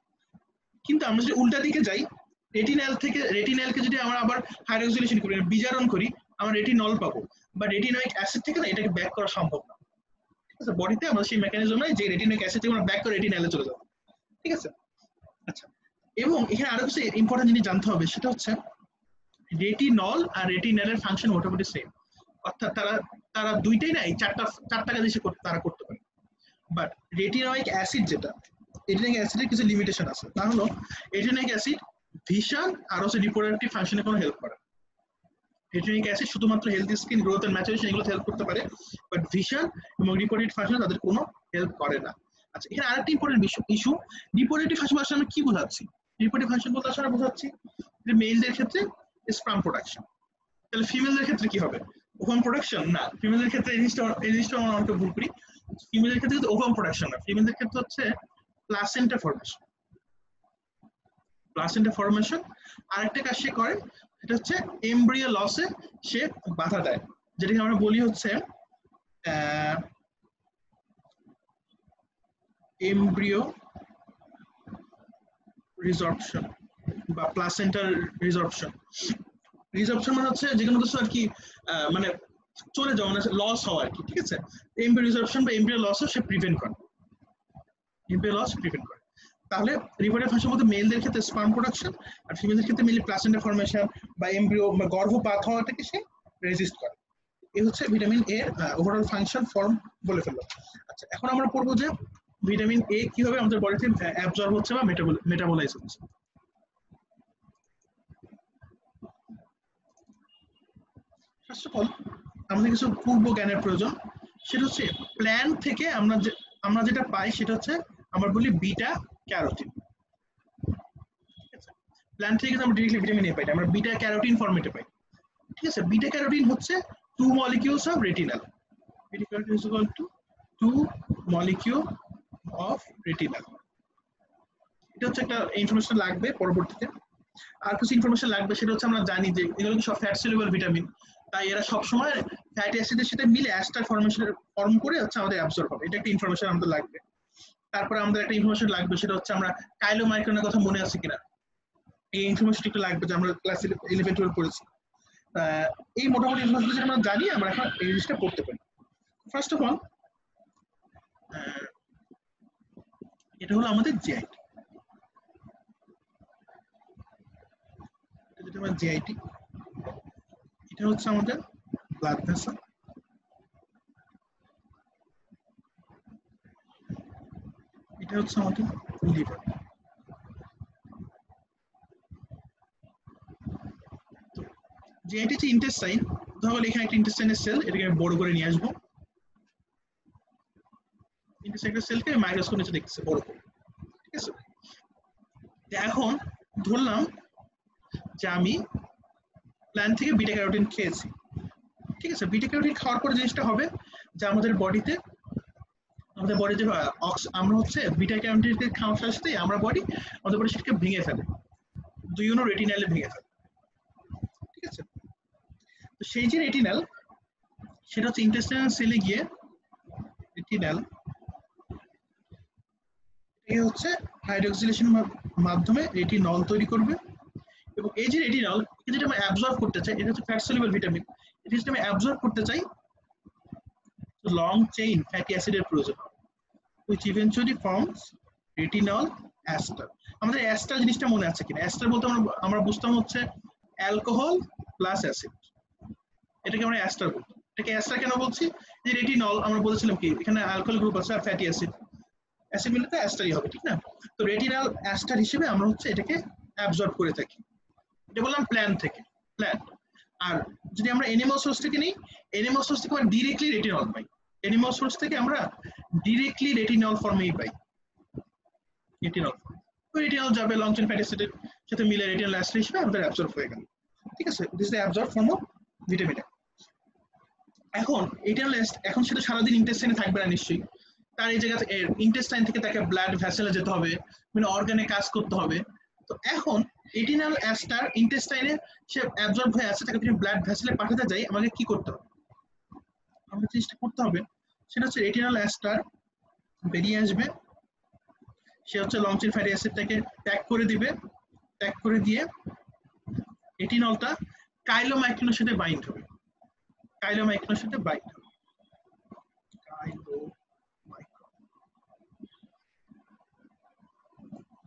কিন্তু আমরা যদি উল্টা দিকে যাই, রেটিনলকে যদি আমরা আবার হাইড্রোক্সিলেশন করি, বিজারণ করি, আমরা রেটিনল পাবো। বা রেটিনয়েক অ্যাসিড থেকে না এটাকে ব্যাক করা সম্ভব না, ঠিক আছে। বডিতে আমাদের সেই মেকানিজম নাই যে রেটিনয়েক অ্যাসিড থেকে আমরা ব্যাক করে রেটিনলে চলে যাবো, ঠিক আছে। আচ্ছা, এবং এখানে আরো কিছু ইম্পর্টেন্ট জিনিস জানতে হবে, সেটা হচ্ছে রেটিনল আর রেটিনলের ফাংশন মোটামুটি সেম। অর্থাৎ তারা দুইটাই না এই চারটা কাজ তারা করতে পারে। বাট রেটিনয়েক অ্যাসিড রেটিনয়েক অ্যাসিডের কিছু লিমিটেশন আছে। তা হলো রেটিনয়েক অ্যাসিড ভিশন আর হচ্ছে রিপ্রোডাক্টিভ ফাংশনে কোনো হেল্প করে। রেটিনয়েক অ্যাসিড শুধুমাত্র healthy skin, growth and maturation এগুলো হেল্প করতে পারে, বাট ভিশন এবং রিপ্রোডাক্টিভ ফাংশন তাদের কোনো হেল্প করে না। আচ্ছা, এখানে আরেকটা ইম্পর্টেন্ট ইস্যু, রিপ্রোডাক্টিভ ফাংশন আসলে আমরা কি বোঝাচ্ছি? রিপ্রোডাক্টিভ ফাংশন বলতে আসলে বোঝাচ্ছি যে মেলদের ক্ষেত্রে স্পার্ম প্রোডাকশন। তাহলে ফিমেলদের ক্ষেত্রে কি হবে? Ovum production? না, ফিমেলদের ক্ষেত্রে এই জিনিসটা আমরা অনেকটা ভুল করি। ফিমেলদের ক্ষেত্রে কিন্তু ওভাম প্রোডাকশন না, ফিমেলদের ক্ষেত্রে হচ্ছে প্লাসেন্টা ফরমেশন। আরেকটা কাজ সে করে, সেটা হচ্ছে এমব্রিও লসে সে বাধা দেয়, যেটাকে আমরা বলি হচ্ছে এমব্রিও রিজর্পশন বা প্লাসেন্টার রিজর্পশন। মানে হচ্ছে যে কোনো কিছু আর কি মানে চলে যাওয়া, মানে লস হওয়া আর কি, ঠিক আছে। এমব্রিও রিজর্পশন বা এমব্রিও লসও সে প্রিভেন্ট করে, তাহলে রিপ্রোডাক্টিভ ফাংশন বলতে মেলদের ক্ষেত্রে স্পার্ম প্রোডাকশন, আর ফিমেলদের ক্ষেত্রে মেনলি প্লাসেন্টা ফরমেশন বা এমব্রিও বা গর্ভপাত হওয়াটাকে সে রেজিস্ট করে। এই হচ্ছে ভিটামিন এর ওভারঅল ফাংশন ফর্ম বলে ফেললো। আচ্ছা, এখন আমরা পড়বো যে ভিটামিন এ কিভাবে আমাদের বডিতে অ্যাবজর্ব হচ্ছে বা মেটাবলাইজ হচ্ছে। ফার্স্ট অফ অল আমাদের কিছু পূর্ব জ্ঞানের প্রয়োজন, সেটা হচ্ছে প্ল্যান্ট থেকে আমরা যেটা পাই সেটা হচ্ছে আমরা বলি বিটা ক্যারোটিন। প্ল্যান্ট থেকে কিন্তু আমরা ডিরেক্টলি ভিটামিন এ পাই না, আমরা বিটা ক্যারোটিন ফর্মেটে পাই, ঠিক আছে। বিটা ক্যারোটিন হচ্ছে 2 molecules of retinal। Beta carotene is equal to 2 molecule of retinal। এটা হচ্ছে একটা ইনফরমেশন লাগবে পরবর্তীতে। আর কিছু ইনফরমেশন লাগবে, সেটা হচ্ছে আমরা জানি যে এগুলো সব ফ্যাট সলিউবল ভিটামিন, তাই এরা সবসময় ফ্যাটি অ্যাসিডের সাথে মিলে অ্যাস্টার ফর্ম করে হচ্ছে আমাদের অ্যাবজর্ব হবে। এটা একটা ইনফরমেশন আমাদের লাগবে। তারপরে আমাদের একটা ইনফরমেশন লাগবে, সেটা হচ্ছে আমরা কাইলোমাইক্রনের কথা মনে আছে কিনা, এই ইনফরমেশন একটু লাগবে, যে আমরা ক্লাস 11-12 পড়েছি। এই মোটামুটি ইনফরমেশন যেটা আমরা জানি, আমরা এখন এই জিনিসটা পড়তে পারি। ফার্স্ট অফ অল এটা হলো আমাদের জিআইটি, যেটা আমরা জিআইটি, এটা হচ্ছে আমাদের ব্লাড ভেসেল, এটা হচ্ছে আমাদের লিভার। জিআইটি হচ্ছে ইন্টেস্টাইন। ধরো এখানে একটা ইন্টেস্টাইনের সেল, এটাকে আমি বড় করে নিয়ে আসবো। ইন্টারসেক্টেড সেলকে মাইক্রোস্কোপ নিচে দেখতেছে বড় করে, ঠিক আছে। এখন ধরলাম যে আমি প্ল্যান্ট থেকে বিটা ক্যারোটিন খেয়েছি, ঠিক আছে। বিটা ক্যারোটিন খাওয়ার পরে জিনিসটা হবে যে আমাদের বডিতে আমরা হচ্ছে বিটা ক্যারোটিনকে খাওয়ার সাথে সাথে আমরা আমাদের বডি সেটাকে ভেঙে ফেলে, রেটিনালে ভেঙে ফেলে, ঠিক আছে। তো সেই যে রেটিনাল, সেটা হচ্ছে ইন্টেস্টাইনাল সেলে গিয়ে রেটিনাল হচ্ছে হাইড্রোক্সিলেশনের মাধ্যমে রেটিনল তৈরি করবে, এবং এই যে রেটিনল যেটা আমরা অ্যাবজর্ব করতে চাই, এটা হচ্ছে ফ্যাট সলিউবল ভিটামিন, এটা যদি আমি অ্যাবজর্ব করতে চাই লং চেইন ফ্যাটি অ্যাসিডের প্রয়োজন হবে, which eventually forms retinol ester। আমাদের এস্টার জিনিসটা মনে আছে কিনা? এস্টার বলতে আমরা বুঝতাম হচ্ছে অ্যালকোহল প্লাস অ্যাসিড, এটাকে আমরা এস্টার বলতাম। এটাকে এস্টার কেন বলছি? যে রেটিনল আমরা বলেছিলাম কি এখানে অ্যালকোহল গ্রুপ আছে আর ফ্যাটি অ্যাসিড, অ্যাসিড মিলে তো এস্টারই হবে, ঠিক না? তো রেটিনাল এস্টার হিসেবে আমরা হচ্ছে এটাকে অ্যাবজর্ব করে থাকি। এটা বললাম প্ল্যান্ট থেকে, প্ল্যান্ট। আর যদি আমরা এনিমাল সোর্স থেকে নিই, এনিমাল সোর্স থেকে আমরা ডিরেক্টলি রেটিনল পাই, এনিমাল সোর্স থেকে আমরা ডিরেক্টলি রেটিনল ফর্মেই পাই, রেটিনল ফর্ম। তো রেটিনল যাবে লং চেইন ফ্যাটি অ্যাসিডের সাথে মিলে রেটিনাল এস্টার হিসেবে আমাদের অ্যাবজর্ব হয়ে গেল, ঠিক আছে। This is the absorb form of vitamin. এখন রেটিনাল এখন সেটা সারাদিন ইন্টেস্টাইনে থাকবে না নিশ্চয়ই, তার এই জায়গা থেকে ইন্টেস্টাইন থেকে তাকে ব্লাড ভেসেলে যেতে হবে, মানে অর্গানে কাজ করতে হবে। তো এখন রেটিনাল এস্টার ইন্টেস্টাইনে সে অ্যাবজর্ব হয়ে আছে, তাকে যদি ব্লাড ভেসেলে পাঠাতে যাই আমাকে কি করতে হবে? আমরা চেষ্টা করতে হবে সেটা হচ্ছে রেটিনাল এস্টার বেরিয়ে আসবে, সে হচ্ছে লং চেইন ফ্যাটি অ্যাসিডটাকে ট্যাগ করে দিবে, ট্যাগ করে দিয়ে রেটিনলটা কাইলোমাইক্রিনের সাথে বাইন্ড হবে, কাইলোমাইক্রিনের সাথে বাইন্ড হবে,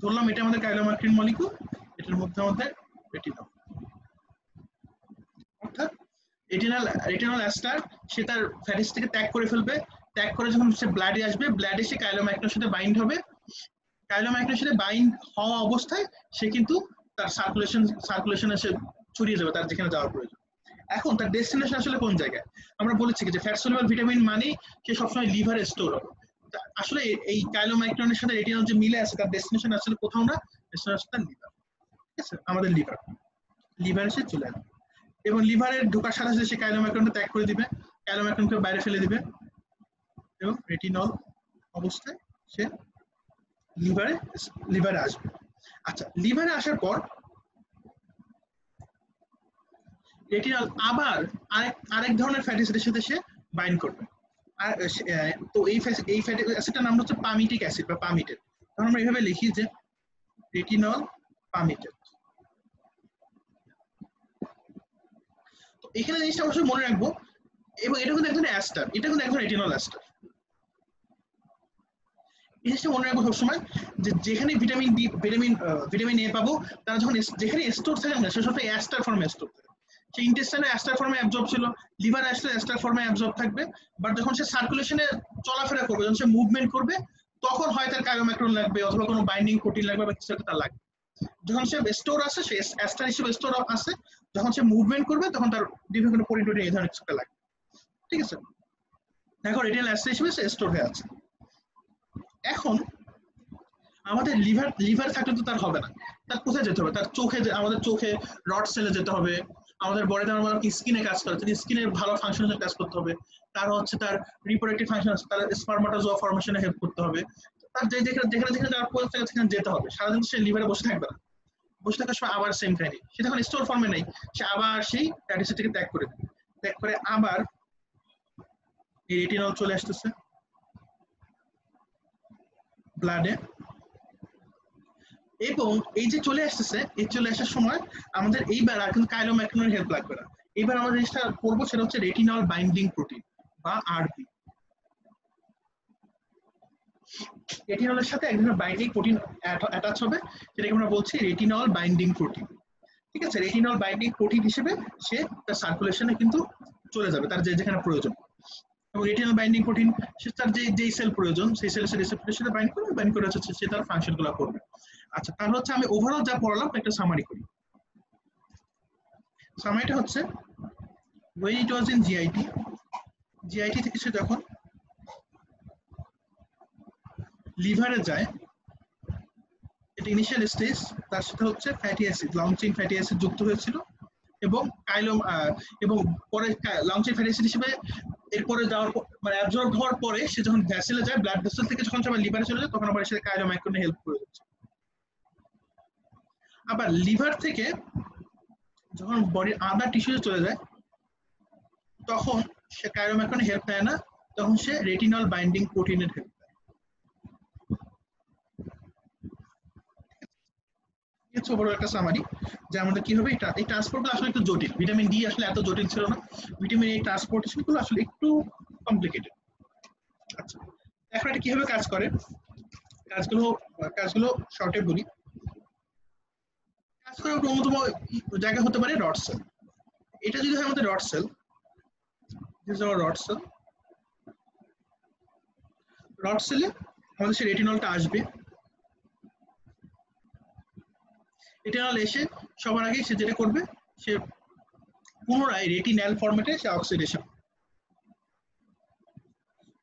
ধরলাম এটা আমাদের কাইলোমাইক্রিন মলিকিউল, এটার মধ্যে আমাদের রেটিনল, অর্থাৎ রেটিনল এস্টার সে তার ফ্যাটিস থেকে ত্যাগ করে ফেলবে, ত্যাগ করে যখন সে ব্লাডে আসবে, ব্লাডে সে কাইলোমাইক্রিনের সাথে বাইন্ড হবে, কাইলোমাইক্রিনের সাথে বাইন্ড হওয়া অবস্থায় সে কিন্তু তার সার্কুলেশনে সে ছড়িয়ে যাবে তার যেখানে যাওয়ার প্রয়োজন। এখন তার ডেস্টিনেশন আসলে কোন জায়গায়? আমরা বলেছি যে ফ্যাট সলিউবল ভিটামিন মানে সে সবসময় লিভারে স্টোর হবে, আসলে এই কাইলোমাইক্রনের সাথে রেটিনল যে মিলে আছে তার ডেস্টিনেশন আসলে কোথাও না, ডেস্টিনেশন তার লিভার, ঠিক আছে। আমাদের লিভারে সে চলে আসবে এবং লিভারে ঢোকার সাথে সাথে সে কাইলোমাইক্রনটা ত্যাগ করে দিবে, কাইলোমাইক্রনকে বাইরে ফেলে দিবে এবং রেটিনল অবস্থায় সে লিভারে আসবে। আচ্ছা, লিভারে আসার পর রেটিনল আবার আরেক ধরনের ফ্যাটি অ্যাসিডের সাথে সে বাইন্ড করবে, আর তো এই ফ্যাটি অ্যাসিডটার নাম হচ্ছে পামিটিক অ্যাসিড বা পামিটেড। তখন আমরা এইভাবে লিখি যে রেটিনল পামিটেড। তো এখানে জিনিসটা অবশ্যই মনে রাখবো, এবং এটা কিন্তু একজন অ্যাস্টার, এটা কিন্তু একজন রেটিনল অ্যাস্টার। এই জিনিসটা মনে রাখবো সবসময় যে যেখানে ভিটামিন এ পাবো, তারা যখন যেখানে স্টোর থাকে না, সেসব অ্যাস্টার ফর্মে স্টোর থাকে। সে ইন্টেস্টাইনে অ্যাস্টার ফর্মে অ্যাবজর্ব ছিল, লিভার আসলে অ্যাস্টার ফর্মে অ্যাবজর্ব থাকবে, বাট যখন সে সার্কুলেশনে চলাফেরা করবে, যখন সে মুভমেন্ট করবে, তখন হয় তার কাইলোমাইক্রন লাগবে অথবা কোনো বাইন্ডিং প্রোটিন লাগবে বা কিছু একটা তার লাগবে। যখন সে স্টোর আছে, সে অ্যাস্টার হিসেবে স্টোর আছে, যখন সে মুভমেন্ট করবে তখন তার বিভিন্ন প্রোটিন এই ধরনের কিছু একটা লাগবে, ঠিক আছে। দেখো রেটিনাল অ্যাস্টার হিসেবে সে স্টোর হয়ে আছে। এখন আমাদের লিভার থাকলে তো তার হবে না, তার কোথায় যেতে হবে? তার চোখে, আমাদের চোখে রড সেলে যেতে হবে, আমাদের বডিতে আমার স্কিনে কাজ করে, স্কিনের ভালো ফাংশনের কাজ করতে হবে, তার হচ্ছে তার রিপ্রোডাক্টিভ ফাংশন আছে, তার স্পারমাটোজোয়া ফর্মেশনে হেল্প করতে হবে, তার যেখানে যাওয়ার প্রয়োজন সেখানে যেতে হবে। সারাদিন সে লিভারে বসে থাকবে না, বসে থাকার সময় আবার সেম কাহিনী, সে যখন স্টোর ফর্মে নেই, সে আবার সেই ফ্যাটি অ্যাসিডটাকে ত্যাগ করে দেবে, ত্যাগ করে আবার এই রেটিনল চলে আসতেছে ব্লাডে, এবং এই যে চলে আসতেছে, এই চলে আসার সময় আমাদের এইবার আর কিন্তু কাইলোমাইক্রনের হেল্প লাগবে না, এবার আমরা জিনিসটা করবো সেটা হচ্ছে রেটিনল বাইন্ডিং প্রোটিন বা আরবি। রেটিনলের সাথে এক ধরনের বাইন্ডিং প্রোটিন অ্যাটাচ হবে, যেটাকে আমরা বলছি রেটিনল বাইন্ডিং প্রোটিন, ঠিক আছে। রেটিনল বাইন্ডিং প্রোটিন হিসেবে সে তার সার্কুলেশনে কিন্তু চলে যাবে তার যেখানে প্রয়োজন, এবং রেটিনল বাইন্ডিং প্রোটিন সে তার যেই সেল প্রয়োজন সেই সেলের রিসেপ্টরের সাথে বাইন্ড করে হচ্ছে সে তার ফাংশনগুলো করবে। আচ্ছা, তাহলে হচ্ছে আমি ওভারঅল যা পড়ালাম একটা সামারি করি। সামারিটা হচ্ছে when it was in GIT থেকে সে যখন লিভারে যায়, এটা ইনিশিয়াল স্টেজ, তার সাথে হচ্ছে fatty acid, long chain fatty acid যুক্ত হয়েছিল এবং কাইলোম এবং পরে লং চেইন ফ্যাটি অ্যাসিড হিসেবে এরপরে যাওয়ার মানে অ্যাবজর্ব হওয়ার পরে সে যখন ভ্যাসেলে যায়, ব্লাড ভেসেল থেকে যখন সবাই লিভারে চলে যায় তখন আবার সে কাইলোমাইক্রোনে হেল্প করে দিচ্ছে। আবার লিভার থেকে যখন বডির আদার টিস্যুতে চলে যায় তখন সে কাইলোমাইক্রোনে হেল্প নেয় না, তখন সে রেটিনল বাইন্ডিং প্রোটিনের হেল্প নেয়। বড় একটা সামারি যে আমাদের কি হবে, এই ট্রান্সপোর্টগুলো আসলে একটু জটিল। ভিটামিন ডি আসলে এত জটিল ছিল না, ভিটামিন এই ট্রান্সপোর্টেশনগুলো আসলে একটু কমপ্লিকেটেড। আচ্ছা, এখন এটা কিভাবে কাজ করে, কাজগুলো শর্টে বলি। কাজ করার অন্যতম জায়গা হতে পারে রড সেল। এটা যদি হয় আমাদের রড সেল, রড সেলে আমাদের সে রেটিনলটা আসবে। রেটিনল এসে সবার আগে সে যেটা করবে, সে পুনরায় রেটিনাল ফরম্যাটে সে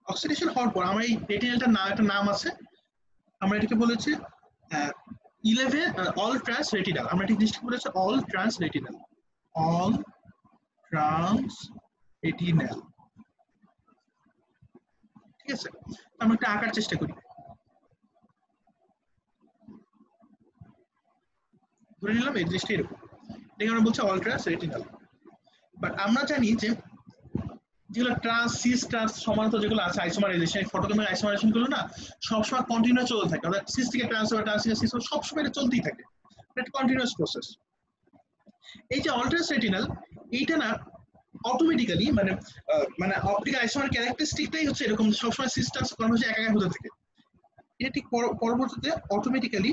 অক্সিডেশন হওয়ার পর আমার এই রেটিনালটার একটা নাম আছে, আমরা এটাকে বলেছি 11 অল ট্রান্স রেটিনাল। আমরা ঠিক জিনিসটা বলেছি all trans retinal, all trans retinal. ঠিক আছে, আমরা একটা আঁকার চেষ্টা করি। ধরে নিলাম এই জিনিসটা এরকম, এটাকে আমরা বলছি অল ট্রান্স রেটিনাল। বাট আমরা জানি যে যেগুলো ট্রান্স সিস ট্রান্স সমান্তরাল যেগুলো আছে আইসোমারাইজেশন, ফটোকেমিক আইসোমারাইজেশন গুলো না সবসময় কন্টিনিউয়াস চলতে থাকে। অর্থাৎ সিস থেকে ট্রান্স হবে, ট্রান্স থেকে সিস হবে, সবসময় এটা চলতেই থাকে, এটা কন্টিনিউয়াস প্রসেস। এই যে অল ট্রান্স রেটিনাল, এইটা না অটোমেটিক্যালি মানে অপটিক্যাল আইসোমার ক্যারেক্টারিস্টিকটাই হচ্ছে এরকম, সবসময় সিস ট্রান্স কনভার্সন একা হতে থাকে। এটা ঠিক পরবর্তীতে অটোমেটিক্যালি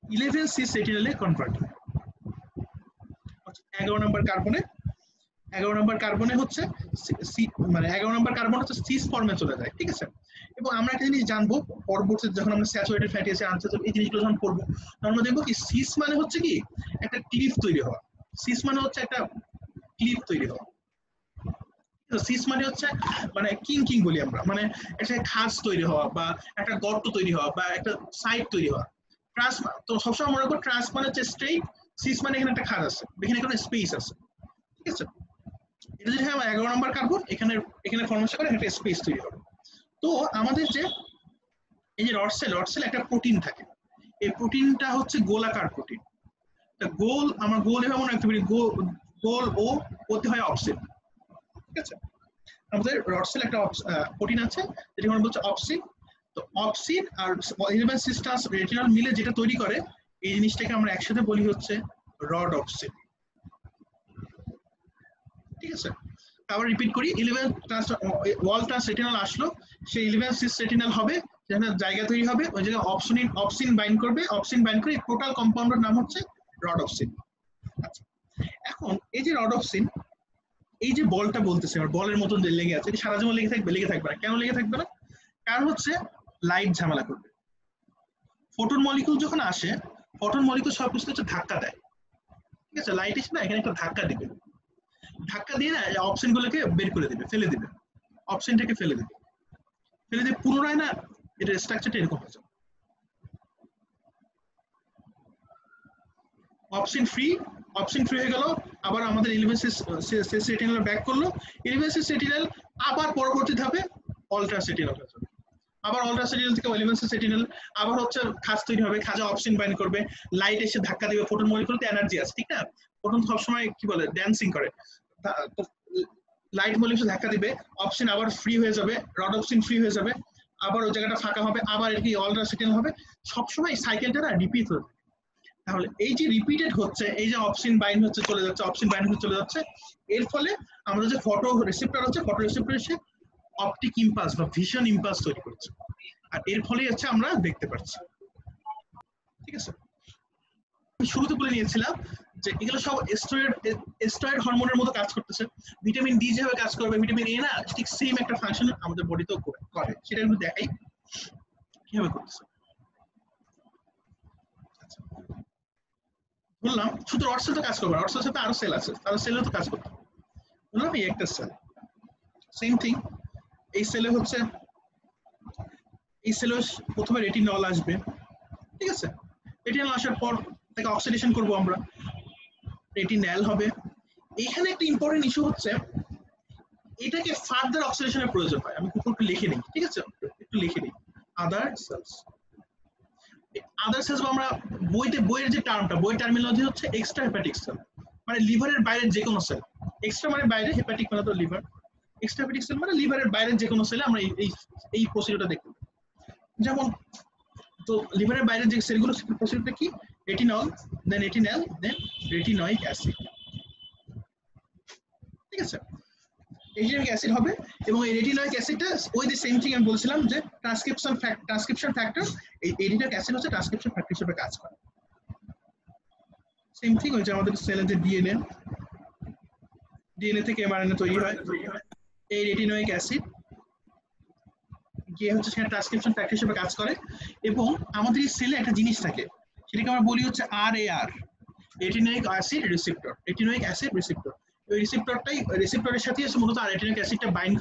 11 সিস রেটিনালে কনভার্ট হয়। 11 নম্বর কার্বনে হচ্ছে মানে 11 নম্বর কার্বন হচ্ছে সিস ফর্মে চলে যায়। ঠিক আছে, এবং আমরা একটা জিনিস জানবো পরবর্তীতে যখন আমরা স্যাচুরেটেড ফ্যাটি অ্যাসিড আনসাচুরেটেড এই জিনিসগুলো যখন পড়বো তখন আমরা দেখবো কি সিস মানে হচ্ছে কি একটা ক্লিফ তৈরি হওয়া, সিস মানে হচ্ছে একটা ক্লিফ তৈরি হওয়া। সিস মানে হচ্ছে মানে কিং বলি আমরা, মানে একটা খাস তৈরি হওয়া বা একটা গর্ত তৈরি হওয়া বা একটা সাইড তৈরি হওয়া। ট্রান্স তো সবসময় মনে করো ট্রান্স মানে হচ্ছে স্ট্রেইট, সিস মানে এখানে একটা খাস আছে, এখানে কোনো স্পেস আছে। ঠিক আছে, এটা যদি হয় 11 নম্বর কার্বন, এখানে ফর্মেশন করে একটা স্পেস তৈরি হবে। তো আমাদের যে এই যে রড সেল একটা প্রোটিন থাকে, এই প্রোটিনটা হচ্ছে গোলাকার প্রোটিন। গোল এভাবে মনে রাখতে পারি, গোল ও হতে হয় অপসিন। ঠিক আছে, আমাদের রড সেল একটা প্রোটিন আছে যেটা আমরা বলছি অপসিন। তো অপসিন আর 11 সিস ট্রান্স রেটিনাল মিলে যেটা তৈরি করে এই জিনিসটাকে আমরা একসাথে বলি হচ্ছে রড অপসিন। ঠিক আছে, আবার রিপিট করি, 11 ওয়াল ট্রান্স রেটিনাল আসলো, সেই 11 সিস রেটিনাল হবে, যেখানে জায়গা তৈরি হবে, ওই জায়গায় অপসিন বাইন্ড করবে, অপসিন বাইন্ড করে টোটাল কম্পাউন্ডের নাম হচ্ছে রডপসিন। আচ্ছা, এখন এই যে রডপসিন, এই যে বলটা বলতেছে বলের মতন যে লেগে আছে, সারা জীবন লেগে থাকবে না। কেন লেগে থাকবে না? কারণ হচ্ছে লাইট ঝামেলা করবে। ফোটন মলিকিউল যখন আসে, ফোটন মলিকিউল সবকিছু হচ্ছে ধাক্কা দেয়। ঠিক আছে, লাইট এসে না এখানে একটা ধাক্কা দিবে, ধাক্কা দিয়ে না অপশন গুলোকে বের করে দিবে, ফেলে দিবে, অপশনটাকে ফেলে দিবে, পুনরায় না এটা স্ট্রাকচারটা এরকম হয়ে যাবে। অপশন ফ্রি হয়ে গেল, আবার আমাদের 11 সিস রেটিনাল ব্যাক করলো, 11 সিস রেটিনাল আবার পরবর্তী ধাপে অল ট্রান্স রেটিনাল হয়ে যাবে, আবার অল ট্রান্স রেটিনাল থেকে 11 সিস রেটিনাল আবার হচ্ছে খাস তৈরি হবে, খাজা অপশন বাইন্ড করবে, লাইট এসে ধাক্কা দিবে, ফোটন মলিকিউলতে এনার্জি আছে। ঠিক না, ফোটন সবসময় কি বলে ড্যান্সিং করে, লাইট মলিকিউল ধাক্কা দিবে, অপশন আবার ফ্রি হয়ে যাবে, রড অপশন ফ্রি হয়ে যাবে, আবার ওই জায়গাটা ফাঁকা হবে, আবার এটি অল ট্রান্স রেটিনাল হবে, সবসময় সাইকেলটা না রিপিট হয়ে যাবে। তাহলে এই যে রিপিটেড হচ্ছে, এই যে অপশন বাইন্ড হচ্ছে চলে যাচ্ছে, অপশন বাইন্ড হচ্ছে চলে যাচ্ছে, এর ফলে আমাদের যে ফটো রিসেপ্টর হচ্ছে, ফটো রিসেপ্টর এসে অপটিক ইম্পালস বা ভিশন ইম্পালস তৈরি করছে, আর এর ফলে হচ্ছে আমরা দেখতে পাচ্ছি। ঠিক আছে, শুরুতে বলে নিয়েছিলাম যে এগুলো সব স্টেরয়েড হরমোনের মতো কাজ করতেছে। ভিটামিন ডি যেভাবে কাজ করবে, ভিটামিন এ না ঠিক সেম একটা ফাংশন আমাদের বডিতেও করে, সেটা একটু দেখাই কিভাবে করতেছে। বললাম শুধু রড সেল তো কাজ করবে, রড সেলের সাথে আরো সেল আছে, তার সেলও তো কাজ করতে। বললাম এই একটা সেল, সেম থিং, এই সেলে হচ্ছে এই সেলে প্রথমে রেটিনল আসবে, ঠিক আছে? রেটিনল আসার পর তাকে অক্সিডেশন করব আমরা, রেটিনল হবে। এখানে একটা ইম্পর্টেন্ট ইস্যু হচ্ছে এটাকে ফার্দার অক্সিডেশনের প্রয়োজন হয়। আমি একটু লিখে নিই, ঠিক আছে? একটু লিখে নিই, আদার সেলস। আদার সেলস আমরা বইয়ের যে টার্মটা, বইয়ের টার্মিনোলজি হচ্ছে এক্সট্রা হেপাটিক সেল, মানে লিভারের বাইরের যে কোনো সেল। এক্সট্রা মানে বাইরে, হেপাটিক মানে তো লিভার, এক্সট্রা হেপাটিক সেল মানে লিভারের বাইরের যে কোনো সেলে আমরা এই প্রসিডিউরটা দেখতে পাই। যেমন তো লিভারের বাইরের যে সেলগুলো, প্রসিডিউরটা কি? রেটিনল, দেন রেটিনল, দেন রেটিনয়িক অ্যাসিড, ঠিক আছে? রেটিনয়িক অ্যাসিড হবে, এবং এই রেটিনয়িক অ্যাসিডটা ওই যে সেম থিং আমি বলছিলাম যে ট্রান্সক্রিপশন ফ্যাক্টর, এই রেটিনয়িক অ্যাসিড হচ্ছে ট্রান্সক্রিপশন ফ্যাক্টর হিসেবে কাজ করে। সেম থিং হচ্ছে আমাদের সেলের যে ডিএনএ থেকে এমআরএনএ তৈরি হয়, এই রেটিনয়িক অ্যাসিড গিয়ে হচ্ছে সেখানে ট্রান্সক্রিপশন ফ্যাক্টর হিসেবে কাজ করে। এবং আমাদের এই সেলে একটা জিনিস থাকে, সেটাকে আমরা বলি হচ্ছে RAR, retinoic acid receptor, retinoic acid receptor. ওই রিসেপ্টরের সাথে এসে মূলত রেটিনয়িক অ্যাসিডটা বাইন্ড